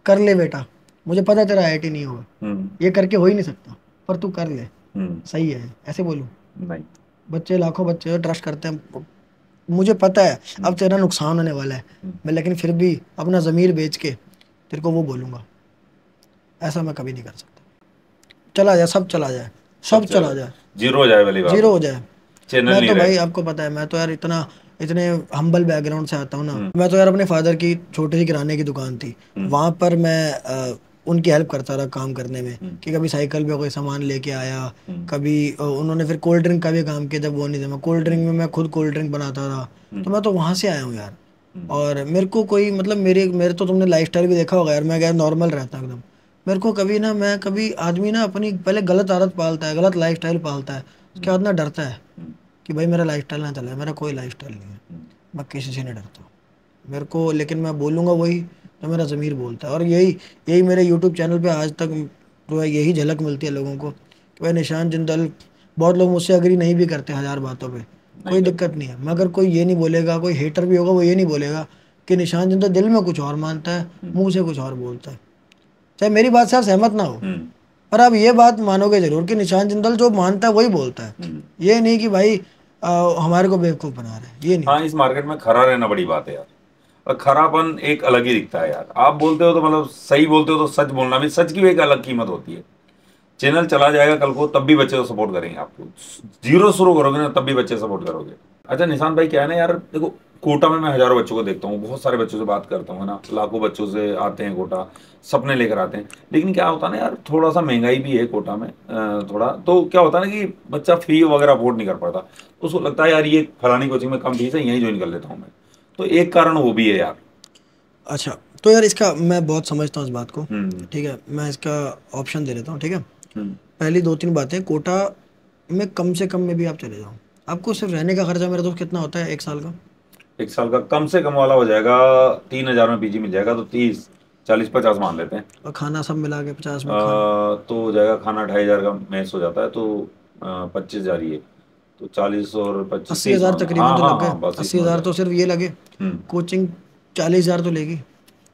कर ले बेटा, मुझे पता है तेरा आईआईटी नहीं होगा, हम्म। ये करके हो ही नहीं सकता, पर तू कर ले, हम्म। सही है, ऐसे बोलूं। नहीं। बच्चे, लाखों बच्चे ट्रस्ट करते हैं, मुझे पता है अब तेरा नुकसान होने वाला है, हम्म। मैं लेकिन फिर भी अपना ज़मीर बेच के तेरे को वो बोलूँगा, ऐसा मैं कभी नहीं कर सकता। चला जाए, सब चला जाए, सब चला जाए, जीरो हो जाए वाली बात जीरो है। हो जाए। चैनल मैं नहीं तो रहे। भाई आपको पता है, मैं तो यार इतना इतने हम्बल बैकग्राउंड से आता हूँ ना, हम्म। मैं तो यार अपने फादर की छोटी सी किराने की दुकान थी, हम्म। वहाँ पर मैं उनकी हेल्प करता रहा काम करने में, हम्म। कि कभी साइकिल पे कोई सामान लेके आया, हम्म। कभी उन्होंने फिर कोल्ड ड्रिंक का भी काम किया, जब वो नहीं था, मैं कोल्ड ड्रिंक में मैं खुद कोल्ड ड्रिंक बनाता रहा। तो मैं तो वहाँ से आया हूँ यार। हम्म। और मेरे को कोई मतलब, मेरे मेरे तो तुमने लाइफस्टाइल भी देखा होगा यार, मैं क्या नॉर्मल रहता हूँ एकदम, मेरे को कभी ना, मैं कभी आदमी ना अपनी पहले गलत आदत पालता है, गलत लाइफस्टाइल पालता है, उसके बाद ना डरता है कि भाई मेरा लाइफस्टाइल ना चले। मेरा कोई लाइफस्टाइल नहीं है, मैं किसी से नहीं डरता मेरे को। लेकिन मैं बोलूँगा वही तो मेरा ज़मीर बोलता है। और यही यही मेरे यूट्यूब चैनल पे आज तक जो है यही झलक मिलती है लोगों को कि भाई निशान जिंदल, बहुत लोग मुझसे अग्री नहीं भी करते हज़ार बातों पे, नहीं कोई करते। दिक्कत नहीं है, मगर कोई ये नहीं बोलेगा, कोई हेटर भी होगा वो ये नहीं बोलेगा कि निशान जिंदल दिल में कुछ और मानता है, मुंह से कुछ और बोलता है। चाहे मेरी बात से आप सहमत ना हो, पर आप ये बात मानोगे जरूर कि निशान जिंदल जो मानता है वही बोलता है। ये नहीं कि भाई हमारे को बेवकूफ़ बना रहे हैं, ये नहीं हाँ, होता। इस मार्केट में खरा रहना बड़ी बात है यार। और खरापन एक अलग ही दिखता है यार। आप बोलते हो तो मतलब सही बोलते हो तो सच बोलना भी, सच की भी एक अलग कीमत होती है। चैनल चला जाएगा कल को तब भी बच्चे तो सपोर्ट करेंगे आपको। जीरो शुरू करोगे ना तब भी बच्चे सपोर्ट करोगे। अच्छा निशांत भाई, क्या है ना यार, देखो कोटा में मैं हजारों बच्चों को देखता हूँ, बहुत सारे बच्चों से बात करता हूँ, है ना, लाखों बच्चों से आते हैं कोटा, सपने लेकर आते हैं। लेकिन क्या होता है ना यार, थोड़ा सा महंगाई भी है कोटा में, थोड़ा तो क्या होता है ना कि बच्चा फी वगैरह अफोर्ड नहीं कर पाता। उसको लगता है यार ये फलानी कोचिंग में कम फीस है, यहीं ज्वाइन कर लेता हूँ मैं। तो एक कारण वो भी है यार। अच्छा, तो यार इसका मैं बहुत समझता हूँ इस बात को। हम्म। ठीक है, मैं इसका ऑप्शन दे देता हूँ, ठीक है। हम्म। पहली दो तीन बातें, कोटा में कम से कम में भी आप चले जाओ, आपको सिर्फ रहने का खर्चा मेरे दोस्त कितना होता है एक साल का? एक साल का कम से कम वाला हो जाएगा, 3,000 में पीजी मिल जाएगा, तो 30, 40, 50 मान लेते हैं। और खाना सब मिला के 50 में खाना? तो हो जाएगा खाना 2,500 का मैस हो जाता है, तो 25,000 ये, तो 40 और 25, 80,000 30 मान, तकरीबन हाँ तो हाँ लग गए। हाँ, बस अस्सी इसमें हो हज़ार तो जाएगा। सिर्फ ये लगे, हम्म। कोचिंग 40,000 तो लेगी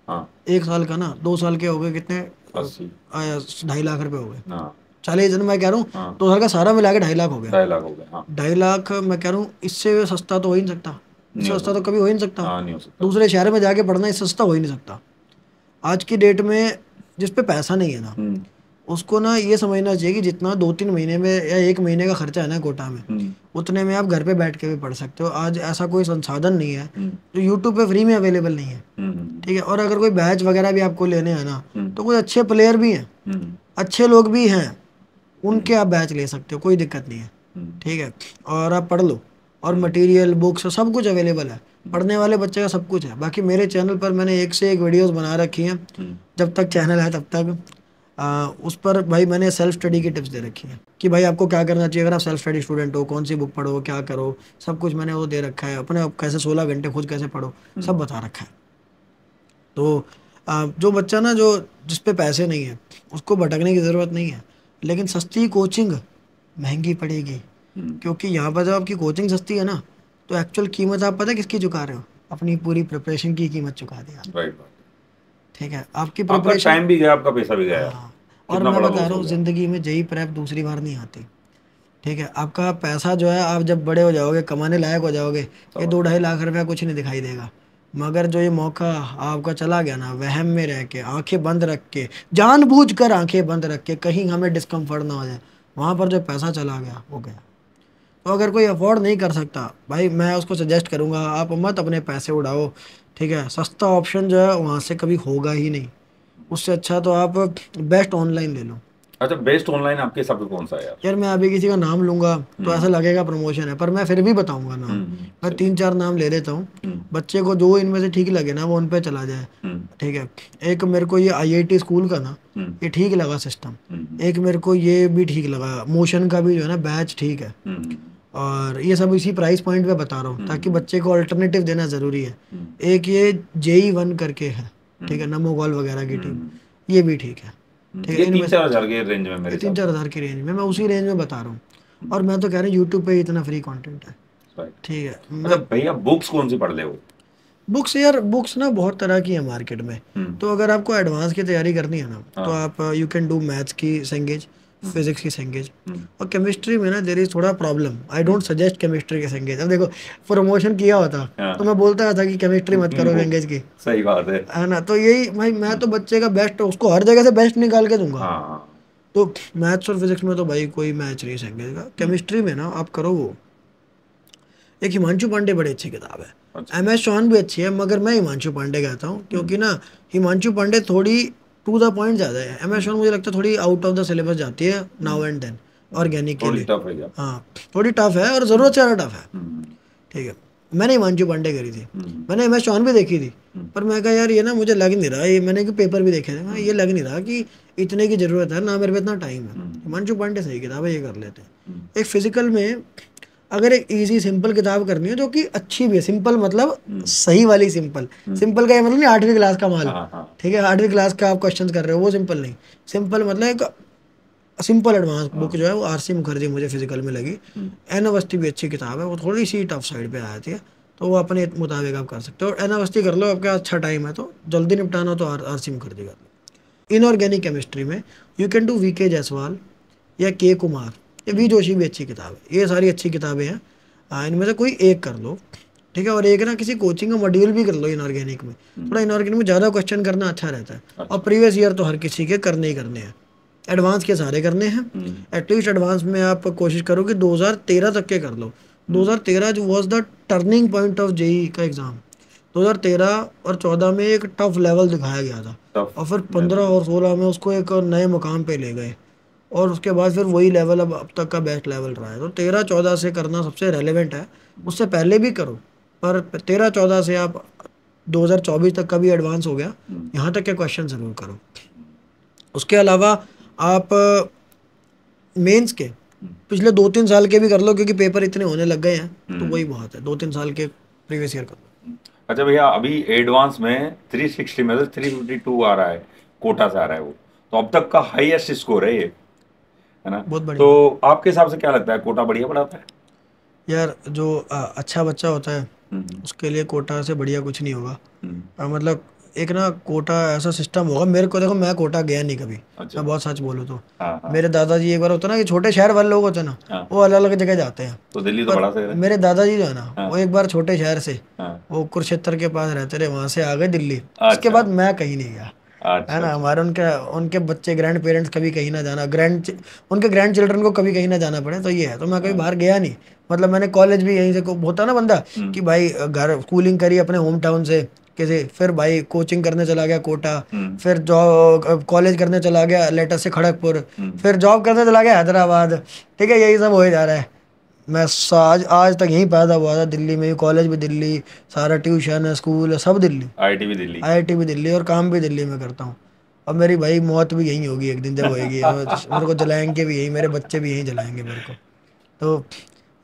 हाँ। एक साल का ना। 2 साल के हो गए कितने? 80। 2.5 लाख रुपए हो गए। हाँ। 40 दिन मैं कह रहा हूँ, हाँ। 2 साल का सारा मिला के 2.5 लाख हो गया। 2.5 लाख हो गए, हाँ। 2.5 लाख मैं कह रहा हूँ, इससे सस्ता तो हो ही नहीं सकता। नहीं इससे हो सस्ता तो सकता। कभी हो ही नहीं सकता। हाँ, नहीं हो सकता। दूसरे शहर में जाके पढ़ना इससे सस्ता हो ही नहीं सकता आज की डेट में। जिस पे पैसा नहीं है ना, हम्म। उसको ना ये समझना चाहिए कि जितना 2-3 महीने में या 1 महीने का खर्चा है ना कोटा में, हम्म। उतने में आप घर पे बैठ के भी पढ़ सकते हो। आज ऐसा कोई संसाधन नहीं है हम्म। जो यूट्यूब पे फ्री में अवेलेबल नहीं है। हम्म। ठीक है, और अगर कोई बैच वगैरह भी आपको लेने हैं ना, हम्म। तो कुछ अच्छे प्लेयर भी हैं, हम्म। अच्छे लोग भी हैं, उनके हम्म। आप बैच ले सकते हो, कोई दिक्कत नहीं है। हम्म। ठीक है, और आप पढ़ लो, और हम्म। मटेरियल बुक्स सब कुछ अवेलेबल है, पढ़ने वाले बच्चे का सब कुछ है। बाकी मेरे चैनल पर मैंने एक से एक वीडियोस बना रखी हैं, हम्म। जब तक चैनल है तब तक। उस पर भाई मैंने सेल्फ स्टडी की टिप्स दे रखी हैं कि भाई आपको क्या करना चाहिए अगर आप सेल्फ स्टडी स्टूडेंट हो, कौन सी बुक पढ़ो, क्या करो, सब कुछ मैंने वो दे रखा है। अपने आप कैसे 16 घंटे खुद कैसे पढ़ो, सब बता रखा है। तो जो बच्चा ना, जो जिस पे पैसे नहीं है, उसको भटकने की ज़रूरत नहीं है। लेकिन सस्ती कोचिंग महंगी पड़ेगी, हम्म। क्योंकि यहाँ पर जब आपकी कोचिंग सस्ती है ना, तो एक्चुअल कीमत आप पता है किसकी चुका रहे हो? अपनी पूरी प्रिपरेशन की कीमत चुका दी आप। राइट बात। ठीक है, आपकी आपका प्रिपरेशन। टाइम भी गया, आपका पैसा भी गया यार। हाँ, और कितना मैं बड़ा बता लॉस रहा हो हूँ, गया। ज़िंदगी में जेई प्रेप दूसरी बार नहीं आती। ठीक है, आपका पैसा जो है, आप जब बड़े हो जाओगे, कमाने लायक हो जाओगे, ये समझ दो गया। ढाई लाख रुपया कुछ नहीं दिखाई देगा। मगर जो ये मौका आपका चला गया ना, वहम में रह के, आंखें बंद रख के, जानबूझकर आंखें बंद रख के, कहीं हमें डिस्कम्फर्ट ना हो जाए, वहाँ पर जो पैसा चला गया वो गया। तो अगर कोई अफोर्ड नहीं कर सकता भाई, मैं उसको सजेस्ट करूँगा आप मत अपने पैसे उड़ाओ। ठीक है, सस्ता ऑप्शन जो है वहाँ से कभी होगा ही नहीं। उससे अच्छा तो आप बेस्ट ऑनलाइन ले लो। अच्छा, बेस्ट ऑनलाइन आपके हिसाब से कौन सा है यार? यार मैं अभी किसी का नाम लूंगा तो ऐसा हम्म। लगेगा प्रमोशन है, पर मैं फिर भी बताऊंगा नाम। मैं सही। 3-4 नाम ले लेता हूँ, हम्म। बच्चे को जो इनमें से ठीक लगे ना वो उन पे चला जाए। हम्म। ठीक है, एक मेरे को ये आईआईटी स्कूल का ना, हम्म। ये ठीक लगा सिस्टम। हम्म। एक मेरे को ये भी ठीक लगा, मोशन का भी जो है ना बैच ठीक है। हम्म। और ये सब इसी प्राइस पॉइंट पे बता रहा हूँ ताकि हम्म। बच्चे को अल्टरनेटिव देना ज़रूरी है। हम्म। एक ये JE1 करके है, ठीक है, हम्म। नमोगॉल वगैरह की टीम, हम्म। ये भी ठीक है। ठीक है, ये इनमें तीन से चार हजार के रेंज में मेरे ये तीन हिसाब चार से। हज़ार की रेंज में, मैं उसी रेंज में बता रहा हूँ। और मैं तो कह रहा हूँ यूट्यूब पे ही इतना फ्री कंटेंट है। राइट। ठीक है, अच्छा मैं भैया, बुक्स कौन सी पढ़ ले वो? बुक्स, यार बुक्स ना बहुत तरह की है मार्केट में। हम्म। तो अगर आपको एडवांस की तैयारी करनी है ना, तो हाँ। आप यू कैन डू मैथ्स की सेंगेज, फिजिक्स की सेंगेज। हम्म। और केमिस्ट्री में ना देर इज थोड़ा problem, I don't suggest chemistry की सेंगेज। अब देखो, प्रमोशन किया होता तो हाँ। मैं बोलता था कि केमिस्ट्री मत करो वो सेंगेज की, सही बात है। है ना। तो यही भाई, मैं तो बच्चे का बेस्ट उसको हर जगह से बेस्ट निकाल के दूंगा। हाँ। तो मैथ्स और फिजिक्स में तो भाई कोई मैच नहीं सेंगेज का। केमिस्ट्री में ना आप करो वो, एक हिमांशु पांडे बड़ी अच्छी किताब है। अच्छा। MS शॉन भी अच्छी है, मगर मैं हिमांशु पांडे कहता हूँ, क्योंकि ना हिमांशु पांडे थोड़ी टू द पॉइंट ज़्यादा है। MS शॉन मुझे लगता है थोड़ी आउट ऑफ द सिलेबस जाती है नाउ एंड देन, ऑर्गेनिक के थोड़ी लिए। टफ है क्या? हाँ, थोड़ी टफ है और ज़रूरत से ज़्यादा टफ है। हम्म। ठीक है, मैंने हिमांशु पांडे करी थी, हम्म, मैंने एम एस चौहान भी देखी थी। हम्म, पर मैं कहा यार ये ना मुझे लग नहीं रहा, ये मैंने पेपर भी देखे थे, मैं हम्म, ये लग नहीं रहा कि इतने की ज़रूरत है ना, मेरे पे इतना टाइम है। हम्म, हिमांशु पांडे सही किताब है, ये कर लेते हैं। हम्म, एक फिजिकल में अगर एक इजी सिंपल किताब करनी है जो कि अच्छी भी है, सिंपल मतलब हम्म, सही वाली सिंपल। हम्म, सिंपल का ये मतलब नहीं 8वीं क्लास का माल, हाँ हाँ, ठीक है, 8वीं क्लास का आप क्वेश्चन कर रहे हो वो सिंपल नहीं। सिंपल मतलब एक सिंपल एडवांस बुक हाँ, जो है वो आर सी मुखर्जी मुझे फिजिकल में लगी। हम्म, एन अवस्थी भी अच्छी किताब है, वो थोड़ी सी टफ साइड पे आती है, तो वो अपने मुताबिक आप कर सकते हो। एन अवस्थी कर लो, आपका अच्छा टाइम है तो जल्दी निपटाना हो तो आर सी मुखर्जी कर लो। इनऑर्गेनिक केमिस्ट्री में यू कैन डू वी के जायसवाल या के कुमार या वी जोशी भी अच्छी किताब है, ये सारी अच्छी किताबें हैं। इनमें से कोई एक कर लो, ठीक है। और एक ना किसी कोचिंग का मॉड्यूल भी कर लो इनऑर्गेनिक में, हम्म, थोड़ा इनऑर्गेनिक में ज़्यादा क्वेश्चन करना अच्छा रहता है। और अच्छा, प्रीवियस ईयर तो हर किसी के करने ही करने हैं, एडवांस के सारे करने हैं। हम्म, एटलीस्ट एडवांस में आप कोशिश करो कि 2013 तक के कर लो। हम्म, 2013 जो was the turning point of JEE का एग्ज़ाम। 2013 और 14 में एक टफ लेवल दिखाया गया था, टफ और फिर मैं 15 और 16 में उसको एक नए मुकाम पे ले गए, और उसके बाद फिर वही लेवल अब तक का बेस्ट लेवल रहा है। तो 13-14 से करना सबसे रेलेवेंट है, उससे पहले भी करो, पर 13-14 से आप 2024 तक का भी एडवांस हो गया, हम्म, यहाँ तक के क्वेश्चन ज़रूर करो। उसके अलावा आप मेंस के हम्म, पिछले 2-3 साल के भी कर लो, क्योंकि पेपर इतने होने लग गए हैं, तो हम्म, वही बहुत है, 2-3 साल के प्रीवियस ईयर कर लो। अच्छा भैया, अभी एडवांस में 360 में से 352 आ रहा है, कोटा से आ रहा है वो, तो अब तक का हाईएस्ट स्कोर है ये, है ना? बहुत बढ़िया। तो आपके हिसाब से क्या लगता है, कोटा बढ़िया पढ़ाता है? यार जो अच्छा बच्चा होता है हम्म, उसके लिए कोटा से बढ़िया कुछ नहीं होगा। हम्म, मतलब एक ना कोटा ऐसा सिस्टम होगा, मेरे को देखो मैं कोटा गया नहीं कभी, अच्छा, मैं बहुत सच बोलूँ तो। हाँ हाँ, मेरे दादाजी एक बार होता ना कि छोटे शहर वाले लोग होते हैं ना, हाँ, वो अलग अलग जगह जाते हैं। तो दिल्ली तो पर बड़ा शहर है। मेरे दादाजी जो है ना, वो हाँ, एक बार छोटे शहर से, हाँ, वो कुरुक्षेत्र के पास रहते रहे, वहां से आ गए दिल्ली। उसके अच्छा, बाद मैं कहीं नहीं गया, है अच्छा, ना। अच्छा, हमारे उनके उनके बच्चे ग्रैंड पेरेंट्स कभी कहीं ना जाना, उनके ग्रैंड चिल्ड्रन को कभी कहीं ना जाना पड़े, तो ये है। तो मैं कभी हाँ, बाहर गया नहीं। मतलब मैंने कॉलेज भी यहीं से होता ना बंदा हम्म, कि भाई घर स्कूलिंग करी अपने होम टाउन से किसी, फिर भाई कोचिंग करने चला गया कोटा, हम्म, फिर जॉब कॉलेज करने चला गया लेटर से खड़गपुर, हम्म, फिर जॉब करने चला गया हैदराबाद। ठीक है, यही सब हो ही जा रहा है। मैं आज आज तक यहीं पैदा हुआ था, दिल्ली में ही, कॉलेज भी दिल्ली, सारा ट्यूशन है स्कूल है सब दिल्ली, आईआईटी भी दिल्ली। आईआईटी भी दिल्ली, और काम भी दिल्ली में करता हूँ। अब मेरी भाई मौत भी यहीं होगी एक दिन जब होएगी, मेरे को जलाएंगे भी यहीं, मेरे बच्चे भी यहीं जलाएंगे मेरे को। तो